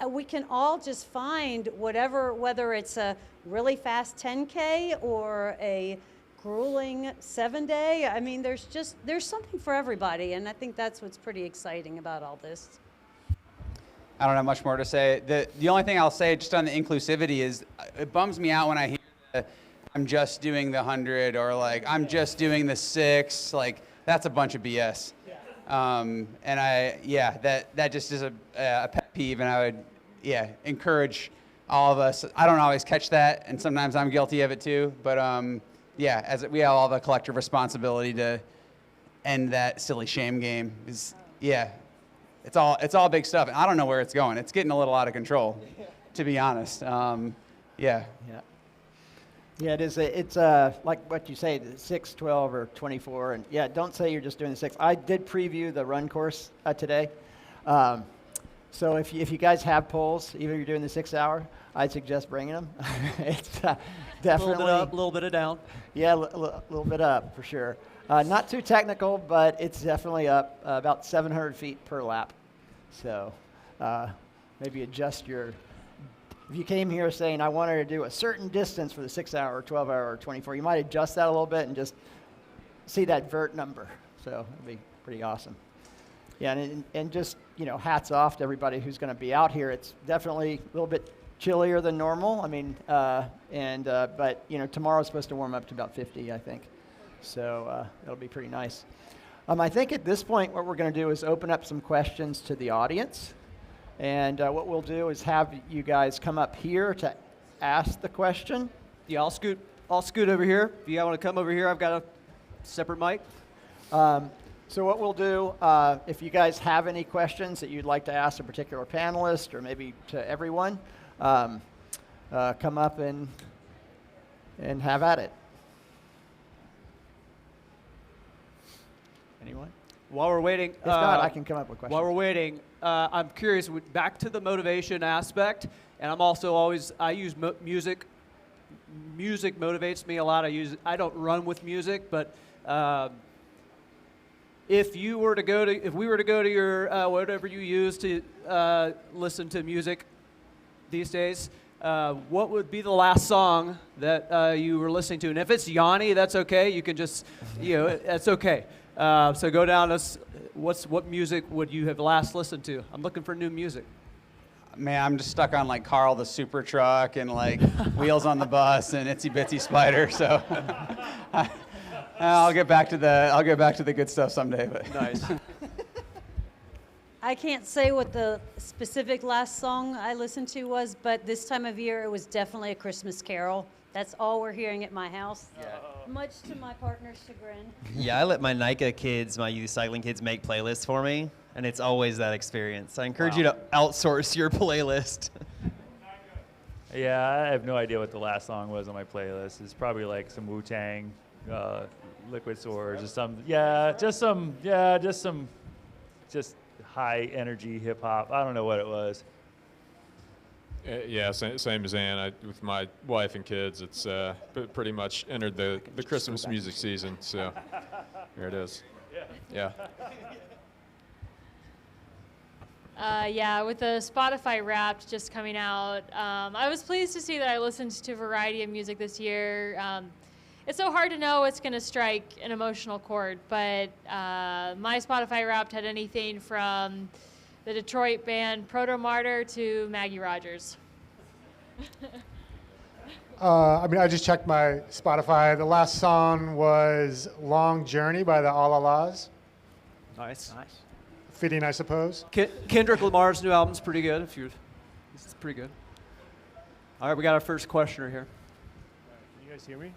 we can all just find whether it's a really fast 10K or a grueling 7-day. I mean, there's something for everybody, and I think that's what's pretty exciting about all this. I don't have much more to say. The only thing I'll say just on the inclusivity is it bums me out when I hear I'm just doing the 100 or like I'm just doing the 6. Like that's a bunch of BS. And that just is a pet peeve, and I would encourage all of us. I don't always catch that, and sometimes I'm guilty of it too. But as we have all the collective responsibility to end that silly shame game. It's all big stuff. And I don't know where it's going. It's getting a little out of control, to be honest. Yeah, it is. It's like what you say, the 6, 12, or 24. And don't say you're just doing the 6. I did preview the run course today. So if you guys have poles, even if you're doing the 6 hour, I'd suggest bringing them. It's definitely a little bit up, a little bit of down. Yeah, a little bit up for sure. Not too technical, but it's definitely up about 700 feet per lap. So maybe adjust your. If you came here saying I wanted to do a certain distance for the 6 hour, or 12 hour, or 24, you might adjust that a little bit and just see that vert number. So it'd be pretty awesome. Yeah, and just, hats off to everybody who's going to be out here. It's definitely a little bit chillier than normal. I mean, but tomorrow's supposed to warm up to about 50, I think. So it'll be pretty nice. I think at this point, what we're going to do is open up some questions to the audience. And what we'll do is have you guys come up here to ask the question. Yeah, I'll scoot over here. If you want to come over here, I've got a separate mic. So what we'll do, if you guys have any questions that you'd like to ask a particular panelist or maybe to everyone, come up and have at it. Anyone? While we're waiting, if not, I can come up with questions. While we're waiting, I'm curious. Back to the motivation aspect, and I'm also I use music. Music motivates me a lot. I don't run with music, but if we were to go to your whatever you use to listen to music these days, what would be the last song that you were listening to? And if it's Yanni, that's okay. You can just, that's okay. So go down. What music would you have last listened to? I'm looking for new music. Man, I'm just stuck on like Carl the Super Truck and like Wheels on the Bus and Itsy Bitsy Spider. So I'll get back to the good stuff someday. But nice. I can't say what the specific last song I listened to was, but this time of year it was definitely A Christmas Carol. That's all we're hearing at my house. Yeah. Much to my partner's chagrin. Yeah, I let my NICA kids, my youth cycling kids, make playlists for me, and it's always that experience. I encourage you to outsource your playlist. Yeah, I have no idea what the last song was on my playlist. It's probably like some Wu-Tang, Liquid Swords, or just high energy hip hop. I don't know what it was. Yeah, same as Ann. With my wife and kids, it's pretty much entered the Christmas music season. So here it is. Yeah. Yeah, with the Spotify Wrapped just coming out, I was pleased to see that I listened to a variety of music this year. It's so hard to know what's going to strike an emotional chord, but my Spotify Wrapped had anything from the Detroit band Proto Martyr to Maggie Rogers. I just checked my Spotify. The last song was Long Journey by the All-Alas. Nice. Fitting, I suppose. Kendrick Lamar's new album's pretty good. It's pretty good. All right, we got our first questioner here. Can you guys hear me?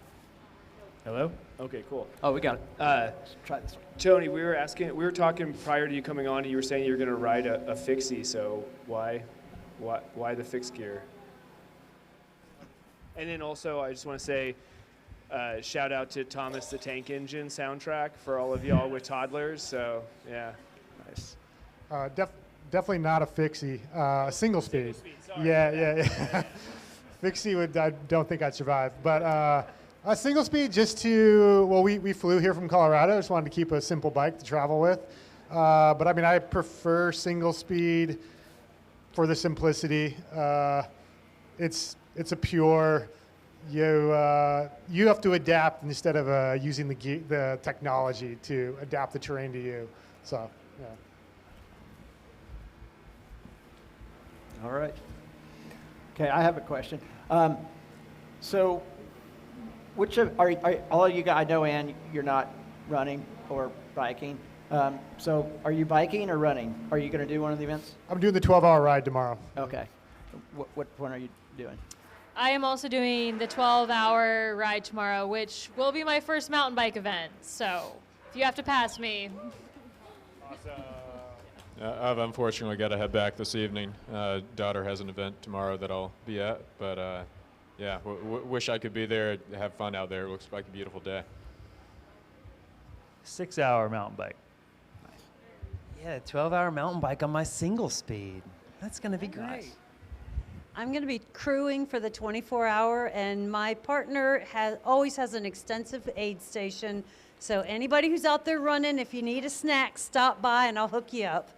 Hello? Okay, cool. Oh, we got it. Try this one. Tony, we were talking prior to you coming on, and you were saying you were going to ride a fixie. So why the fixed gear? And then also, I just want to say, shout out to Thomas the Tank Engine soundtrack for all of y'all with toddlers. So yeah, nice. Definitely not a fixie. A single speed. Yeah. Fixie I don't think I'd survive, but. A single speed we flew here from Colorado. Just wanted to keep a simple bike to travel with. But I prefer single speed for the simplicity. It's a pure, you have to adapt instead of using the technology to adapt the terrain to you. So, yeah. All right. Okay, I have a question. So, which are all of you guys? I know, Ann, you're not running or biking. So, are you biking or running? Are you going to do one of the events? I'm doing the 12-hour ride tomorrow. Okay. What one are you doing? I am also doing the 12-hour ride tomorrow, which will be my first mountain bike event. So, if you have to pass me. Awesome. I've unfortunately got to head back this evening. Daughter has an event tomorrow that I'll be at, but. Yeah, wish I could be there, have fun out there. It looks like a beautiful day. 6-hour mountain bike. Yeah, 12-hour mountain bike on my single speed. That's going to be great. I'm going to be crewing for the 24-hour, and my partner always has an extensive aid station. So anybody who's out there running, if you need a snack, stop by and I'll hook you up.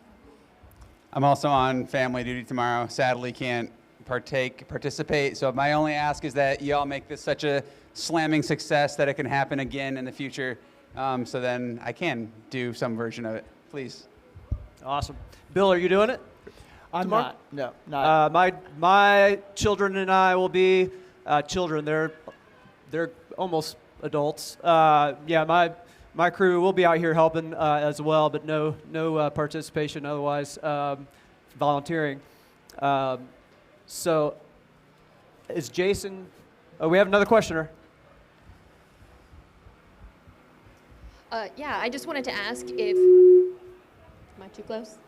I'm also on family duty tomorrow. Sadly, can't participate. So my only ask is that y'all make this such a slamming success that it can happen again in the future. So then I can do some version of it, please. Awesome. Bill, are you doing it? I'm tomorrow? not. No, not. My children and I will be children. They're almost adults. Yeah, my crew will be out here helping as well, but no participation otherwise. Volunteering. So, is Jason? Oh, we have another questioner. Yeah, I just wanted to ask if, am I too close?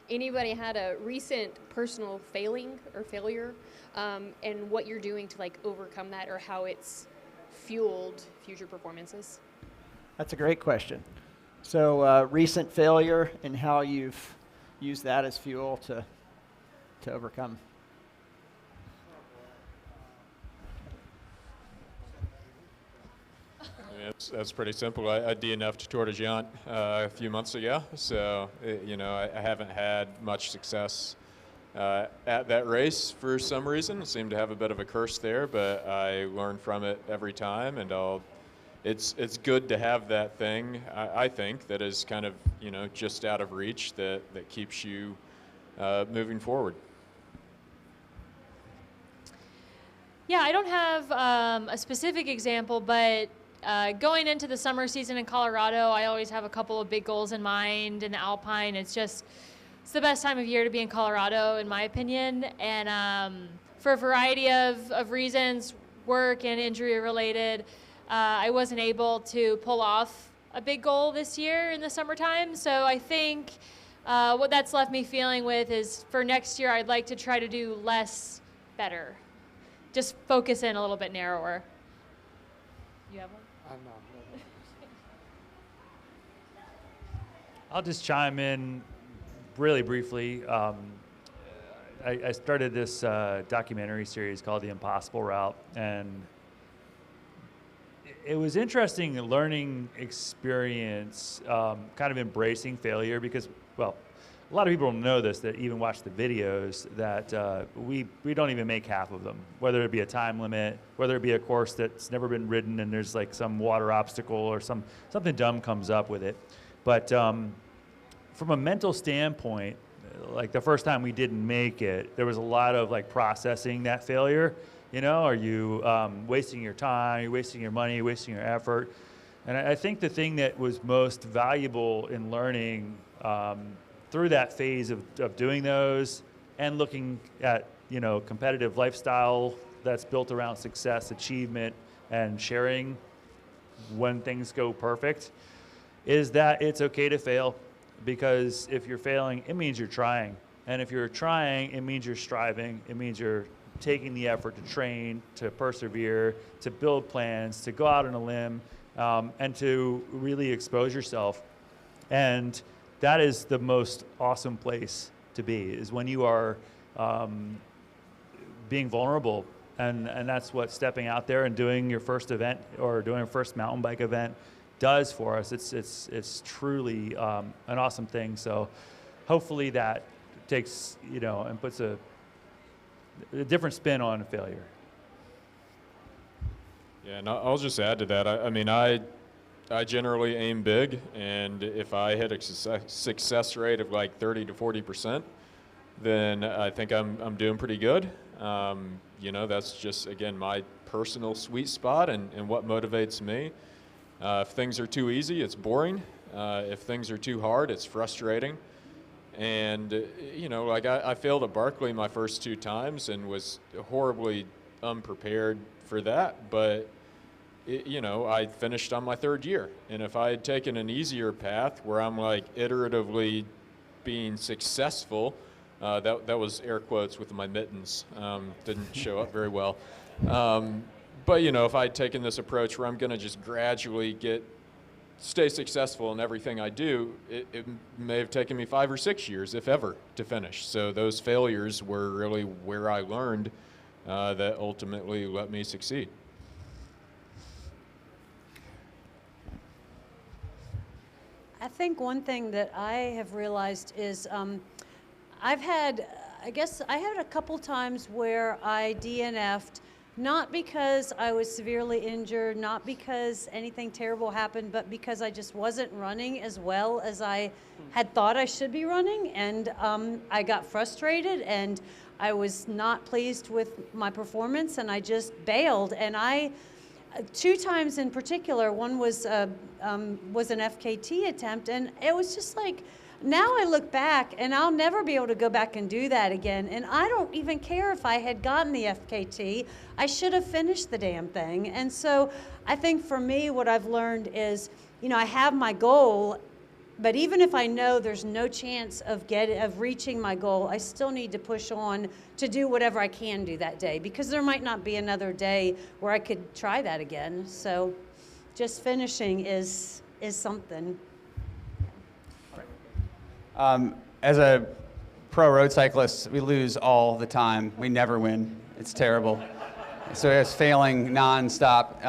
Anybody had a recent personal failing or failure, and what you're doing to like overcome that, or how it's fueled future performances? That's a great question. So recent failure and how you've used that as fuel to overcome. That's pretty simple. I DNF'd Tour de Géant a few months ago, so I haven't had much success at that race for some reason. I seem to have a bit of a curse there, but I learn from it every time, and it's good to have that thing, I think, that is kind of just out of reach that keeps you moving forward. Yeah, I don't have a specific example, but going into the summer season in Colorado, I always have a couple of big goals in mind. In the Alpine, it's the best time of year to be in Colorado, in my opinion. And for a variety of reasons, work and injury related, I wasn't able to pull off a big goal this year in the summertime. So I think what that's left me feeling with is for next year, I'd like to try to do less better. Just focus in a little bit narrower. You have one? I'll just chime in really briefly. I started this documentary series called The Impossible Route, and it was interesting learning experience, kind of embracing failure because, well, a lot of people don't know this, that even watch the videos, that we don't even make half of them, whether it be a time limit, whether it be a course that's never been ridden and there's like some water obstacle or something dumb comes up with it. But from a mental standpoint, like the first time we didn't make it, there was a lot of like processing that failure. Are you wasting your time, you're wasting your money, wasting your effort? And I think the thing that was most valuable in learning through that phase of doing those and looking at competitive lifestyle that's built around success, achievement, and sharing when things go perfect, is that it's okay to fail, because if you're failing, it means you're trying, and if you're trying, it means you're striving, it means you're taking the effort to train, to persevere, to build plans, to go out on a limb, and to really expose yourself. And that is the most awesome place to be, is when you are being vulnerable. And that's what stepping out there and doing your first event or doing your first mountain bike event does for us. It's truly an awesome thing. So hopefully that takes, and puts a different spin on failure. Yeah, and I'll just add to that. I generally aim big, and if I hit a success rate of like 30 to 40%, then I think I'm doing pretty good. That's just, again, my personal sweet spot and what motivates me. If things are too easy, it's boring. If things are too hard, it's frustrating. And, I failed at Barkley my first 2 times and was horribly unprepared for that, but I finished on my 3rd year. And if I had taken an easier path where I'm like iteratively being successful, that was air quotes with my mittens, didn't show up very well. But if I'd taken this approach where I'm going to just gradually get stay successful in everything I do, it may have taken me 5 or 6 years, if ever, to finish. So those failures were really where I learned that ultimately let me succeed. I think one thing that I have realized is I guess I had a couple times where I DNF'd, not because I was severely injured, not because anything terrible happened, but because I just wasn't running as well as I had thought I should be running. And I got frustrated and I was not pleased with my performance and I just bailed. And 2 times in particular, one was an FKT attempt, and it was just like, now I look back and I'll never be able to go back and do that again. And I don't even care if I had gotten the FKT. I should have finished the damn thing. And so I think for me, what I've learned is, I have my goal, but even if I know there's no chance of reaching my goal, I still need to push on to do whatever I can do that day, because there might not be another day where I could try that again. So just finishing is something. As a pro road cyclist, we lose all the time. We never win. It's terrible. So I was failing nonstop.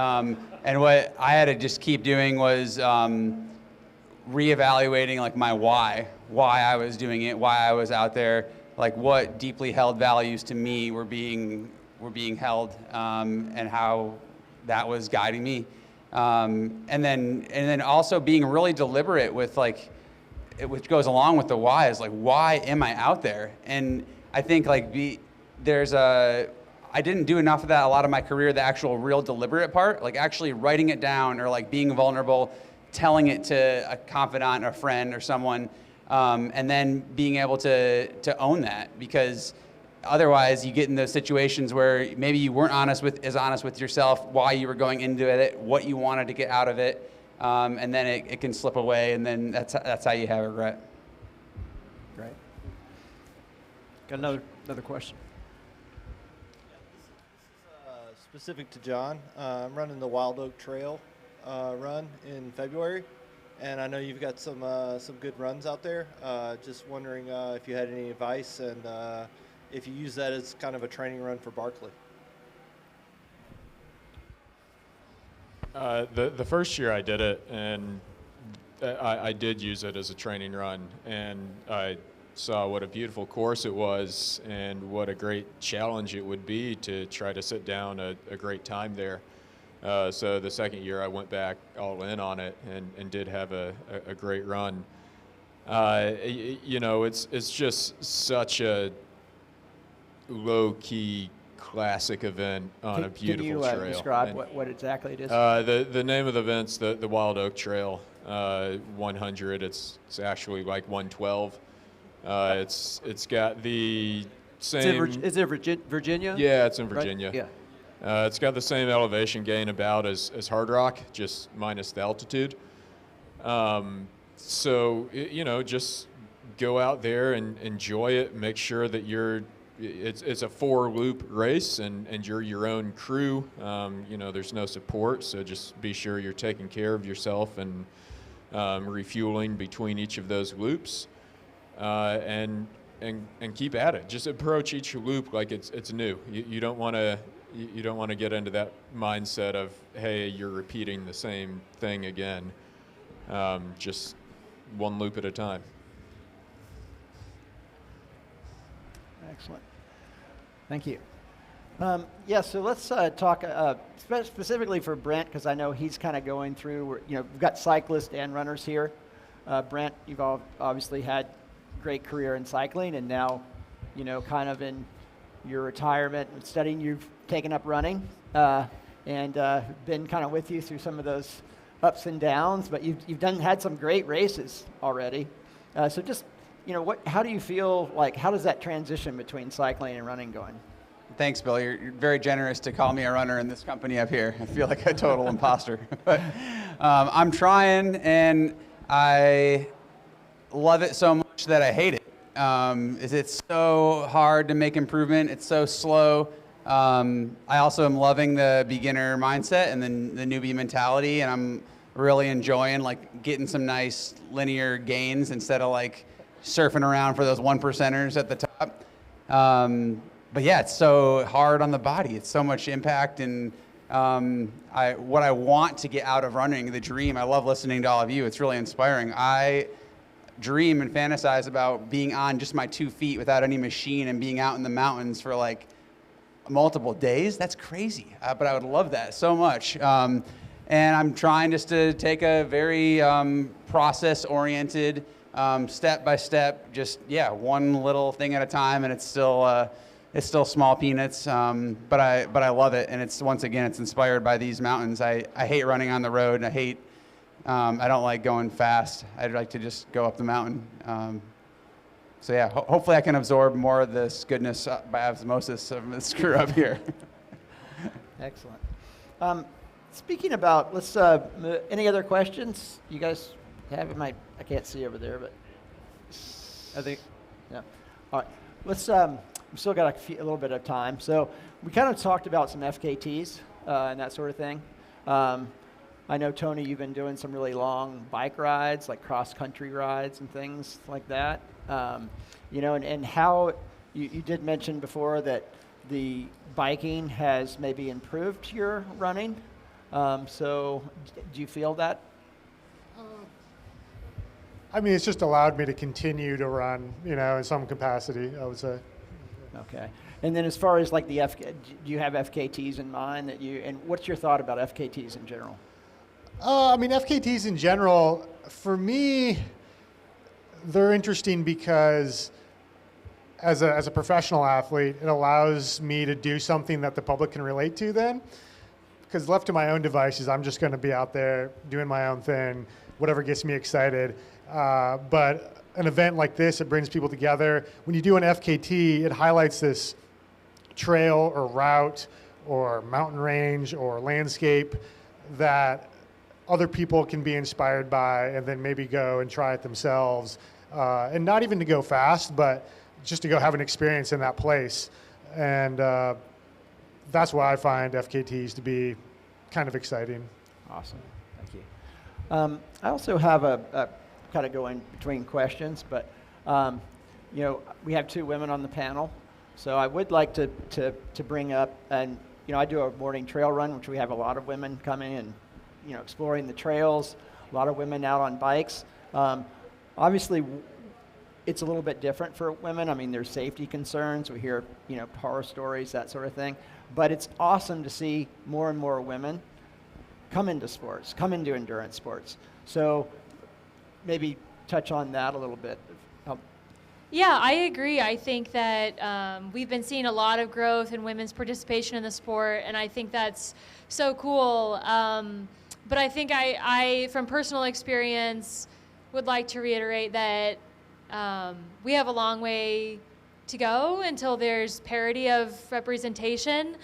And what I had to just keep doing was reevaluating like my why I was doing it, why I was out there, like what deeply held values to me were being held, and how that was guiding me. And then also being really deliberate with like, which goes along with the why, is like, why am I out there? And I think like I didn't do enough of that a lot of my career, the actual real deliberate part, like actually writing it down or like being vulnerable, telling it to a confidant or a friend or someone, and then being able to own that, because otherwise you get in those situations where maybe you weren't honest with yourself, why you were going into it, what you wanted to get out of it. And then it can slip away, and then that's how you have regret. Great. Got another question. This is specific to John. I'm running the Wild Oak Trail run in February, and I know you've got some good runs out there. Just wondering if you had any advice and if you use that as kind of a training run for Barkley. The first year I did it, and I did use it as a training run, and I saw what a beautiful course it was and what a great challenge it would be to try to sit down a great time there. So the second year I went back all in on it and did have a great run. It's just such a low-key classic event on a beautiful trail. Can you describe what exactly it is? The name of the event's the Wild Oak Trail 100. It's actually like 112. It's got the same. Is it Virginia? Yeah, it's in Virginia. Right? Yeah. It's got the same elevation gain about as Hard Rock, just minus the altitude. So just go out there and enjoy it. Make sure that it's a 4-loop race, and you're your own crew. There's no support, so just be sure you're taking care of yourself and refueling between each of those loops, and keep at it. Just approach each loop like it's new. You don't want to get into that mindset of, hey, you're repeating the same thing again. Just one loop at a time. Excellent. Thank you. So let's talk specifically for Brent, because I know he's kind of going through, we've got cyclists and runners here. Brent, you've obviously had a great career in cycling, and now, kind of in your retirement and studying, you've taken up running, and been kind of with you through some of those ups and downs, but you've had some great races already. So just, how do you feel, how does that transition between cycling and running going? Thanks, Bill. You're very generous to call me a runner in this company up here. I feel like a total imposter. But I'm trying, and I love it so much that I hate it. It's so hard to make improvement. It's so slow. I also am loving the beginner mindset and the newbie mentality, and really enjoying, like getting some nice linear gains instead of like surfing around for those 1%ers at the top. But yeah, it's so hard on the body. It's so much impact, and what I want to get out of running, the dream. I love listening to all of you. It's really inspiring. I dream and fantasize about being on just my 2 feet without any machine and being out in the mountains for like multiple days. That's crazy, but I would love that so much. And I'm trying just to take a very process-oriented, step-by-step, just, one little thing at a time, and it's still small peanuts, but I love it, and it's, once again, it's inspired by these mountains. I hate running on the road, and I don't like going fast. I'd like to just go up the mountain. So yeah, hopefully I can absorb more of this goodness by osmosis of this crew up here. Excellent. Speaking about, any other questions? You guys have it? I can't see over there, but I think, yeah. All right, let's, we've still got a little bit of time. So we kind of talked about some FKTs and that sort of thing. I know, Tony, you've been doing some really long bike rides, like cross-country rides and things like that. And how you did mention before that the biking has maybe improved your running. So do you feel that? I mean, it's just allowed me to continue to run, in some capacity, I would say. Okay. And then as far as like do you have FKTs in mind and what's your thought about FKTs in general? FKTs in general, for me, they're interesting because as a professional athlete, it allows me to do something that the public can relate to then. Because left to my own devices, I'm just going to be out there doing my own thing, whatever gets me excited. But an event like this, it brings people together. When you do an FKT, it highlights this trail or route or mountain range or landscape that other people can be inspired by and then maybe go and try it themselves. And not even to go fast, but just to go have an experience in that place. And that's why I find FKTs to be kind of exciting. Awesome, thank you. I also have a kind of going between questions, but we have 2 women on the panel, so I would like to bring up, and I do a morning trail run, which we have a lot of women coming and exploring the trails, a lot of women out on bikes. Obviously, it's a little bit different for women. I mean, there's safety concerns. We hear, horror stories, that sort of thing. But it's awesome to see more and more women come into sports, come into endurance sports. So maybe touch on that a little bit. Yeah, I agree. I think that we've been seeing a lot of growth in women's participation in the sport, and I think that's so cool. But I think I, from personal experience, would like to reiterate that we have a long way to go until there's parity of representation.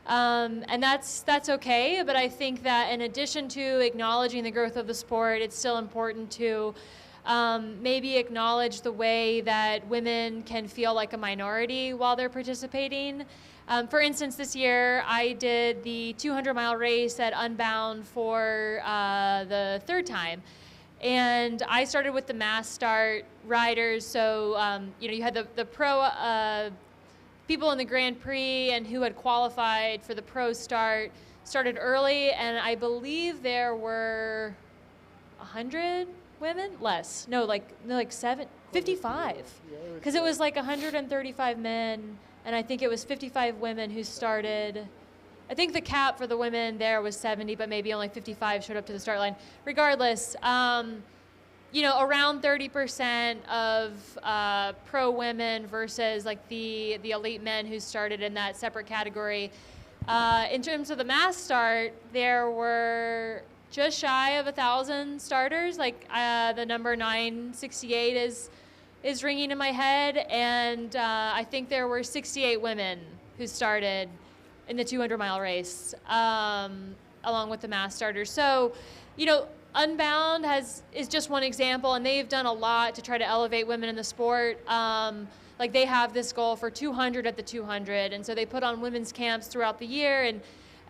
And that's okay, but I think that in addition to acknowledging the growth of the sport, it's still important to maybe acknowledge the way that women can feel like a minority while they're participating. For instance, this year I did the 200-mile race at Unbound for the 3rd time. And I started with the mass start riders, so you had the pro people in the Grand Prix and who had qualified for the pro started early, and I believe there were 100 women? Less. No, like 55. Because it was like 135 men, and I think it was 55 women who started. I think the cap for the women there was 70, but maybe only 55 showed up to the start line. Regardless, around 30% of pro women versus like the elite men who started in that separate category. In terms of the mass start, there were just shy of 1,000 starters. Like the number 968 is ringing in my head, and I think there were 68 women who started in the 200-mile race, along with the mass starters. So, Unbound is just one example, and they've done a lot to try to elevate women in the sport. Like they have this goal for 200 at the 200, and so they put on women's camps throughout the year,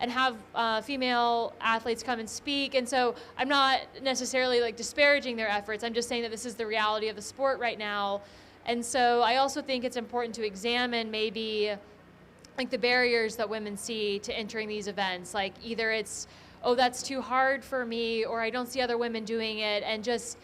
and have female athletes come and speak. And so I'm not necessarily like disparaging their efforts. I'm just saying that this is the reality of the sport right now. And so I also think it's important to examine maybe like the barriers that women see to entering these events. Like either it's, oh, that's too hard for me, or I don't see other women doing it, and just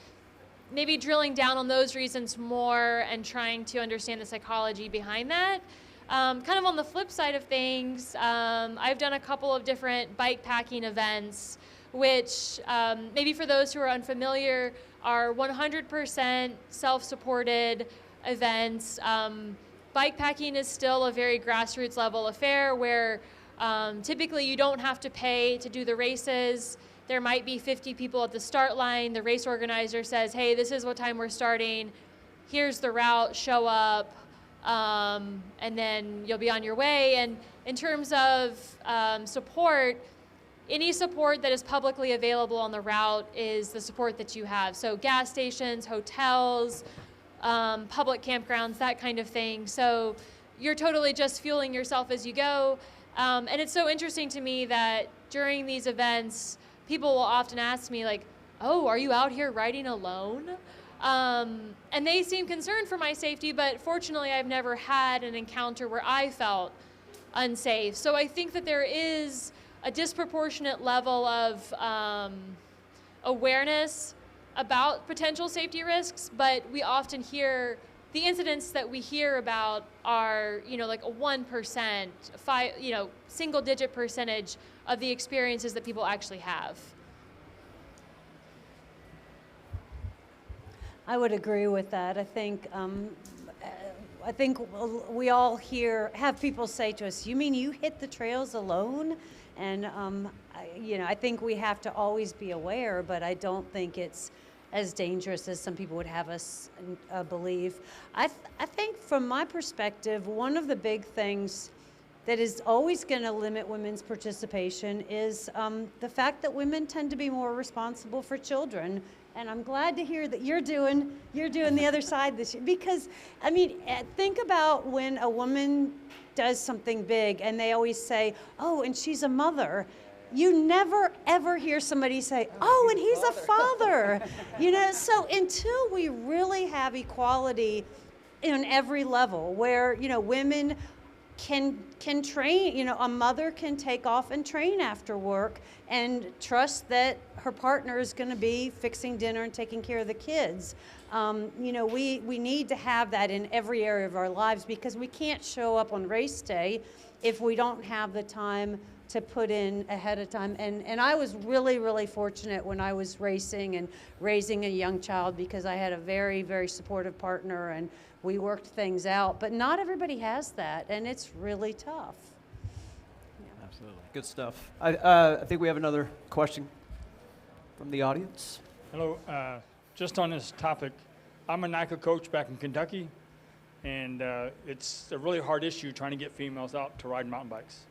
maybe drilling down on those reasons more and trying to understand the psychology behind that. Kind of on the flip side of things, I've done a couple of different bike packing events, which maybe for those who are unfamiliar are 100% self-supported events. Bike packing is still a very grassroots level affair where typically you don't have to pay to do the races. There might be 50 people at the start line. The race organizer says, hey, this is what time we're starting. Here's the route, show up, and then you'll be on your way. And in terms of support, any support that is publicly available on the route is the support that you have. So gas stations, hotels, public campgrounds, that kind of thing. So you're totally just fueling yourself as you go. And it's so interesting to me that during these events, people will often ask me like, oh, are you out here riding alone? And they seem concerned for my safety, but fortunately I've never had an encounter where I felt unsafe. So I think that there is a disproportionate level of awareness about potential safety risks, but we often hear the incidents that we hear about are, like a 1%, single-digit percentage of the experiences that people actually have. I would agree with that. I think we all have people say to us, "You mean you hit the trails alone?" And I think we have to always be aware, but I don't think it's as dangerous as some people would have us believe. I think from my perspective, one of the big things that is always going to limit women's participation is the fact that women tend to be more responsible for children. And I'm glad to hear that you're doing the other side this year, because think about when a woman does something big and they always say, oh, and she's a mother. You never ever hear somebody say, oh, and he's a father. So until we really have equality in every level where, women can train, a mother can take off and train after work and trust that her partner is going to be fixing dinner and taking care of the kids. We need to have that in every area of our lives, because we can't show up on race day if we don't have the time to put in ahead of time. And I was really, really fortunate when I was racing and raising a young child, because I had a very, very supportive partner and we worked things out. But not everybody has that, and it's really tough. Yeah. Absolutely. Good stuff. I think we have another question from the audience. Hello. Just on this topic, I'm a NICA coach back in Kentucky, and it's a really hard issue trying to get females out to ride mountain bikes.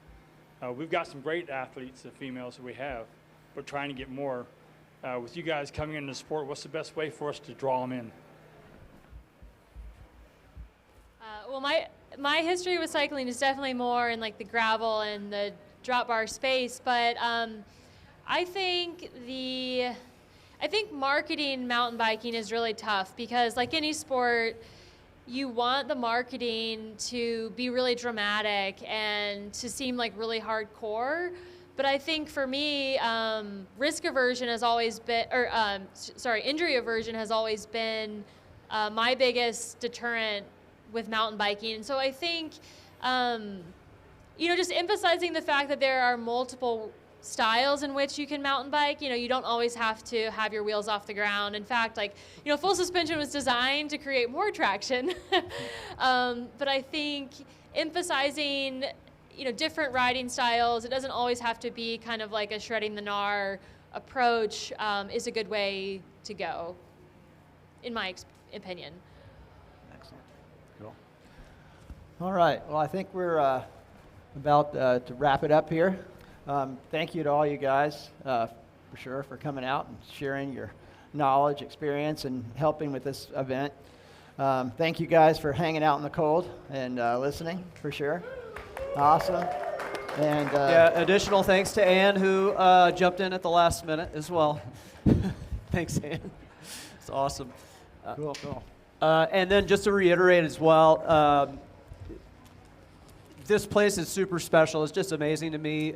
We've got some great athletes, the females that we have, but trying to get more. With you guys coming into the sport, what's the best way for us to draw them in? Well, my history with cycling is definitely more in like the gravel and the drop bar space, but I think marketing mountain biking is really tough, because like any sport, you want the marketing to be really dramatic and to seem like really hardcore. But I think for me, risk aversion has always been, injury aversion has always been my biggest deterrent with mountain biking. And so I think, just emphasizing the fact that there are multiple styles in which you can mountain bike. You don't always have to have your wheels off the ground. In fact, full suspension was designed to create more traction. But I think emphasizing, different riding styles, it doesn't always have to be kind of like a shredding the gnar approach, is a good way to go, in my opinion. Excellent. Cool. All right. Well, I think we're about to wrap it up here. Thank you to all you guys, for sure, for coming out and sharing your knowledge, experience, and helping with this event. Thank you guys for hanging out in the cold and listening, for sure. Awesome. And yeah, additional thanks to Ann, who jumped in at the last minute as well. Thanks, Ann. It's awesome. Cool, cool. And then just to reiterate as well, this place is super special. It's just amazing to me.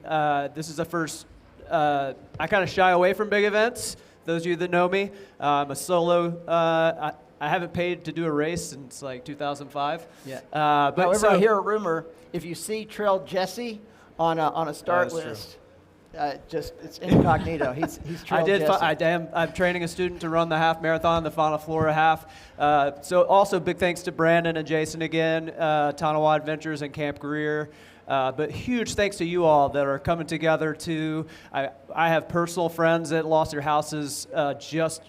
This is the first, I kind of shy away from big events. Those of you that know me, I'm a solo. I haven't paid to do a race since like 2005. Yeah. But However, so, I hear a rumor, if you see Trail Jesse on a start list, just it's incognito. He's Trail Jesse. I'm training a student to run the half marathon, the Fauna Flora half. So also big thanks to Brandon and Jason again, Tanawa Adventures and Camp Greer. But huge thanks to you all that are coming together to. I have personal friends that lost their houses just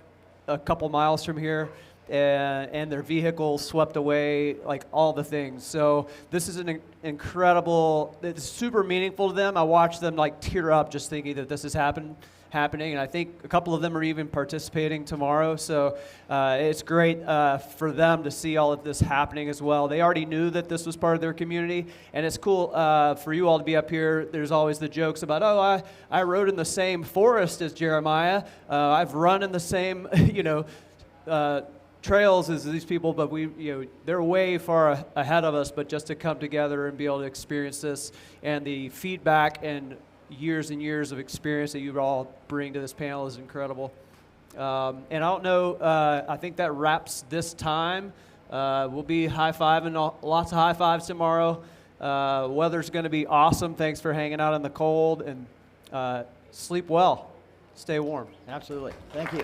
a couple miles from here. And their vehicle swept away, like all the things. So this is an incredible, it's super meaningful to them. I watch them like tear up just thinking that this is happening. And I think a couple of them are even participating tomorrow. So it's great for them to see all of this happening as well. They already knew that this was part of their community. And it's cool for you all to be up here. There's always the jokes about, oh, I rode in the same forest as Jeremiah. I've run in the same, trails as these people, but they're way far ahead of us. But just to come together and be able to experience this, and the feedback and years of experience that you all bring to this panel is incredible. And I don't know, I think that wraps this time. We'll be high-fiving, lots of high fives tomorrow. Weather's going to be awesome. Thanks for hanging out in the cold, and sleep well. Stay warm. Absolutely. Thank you.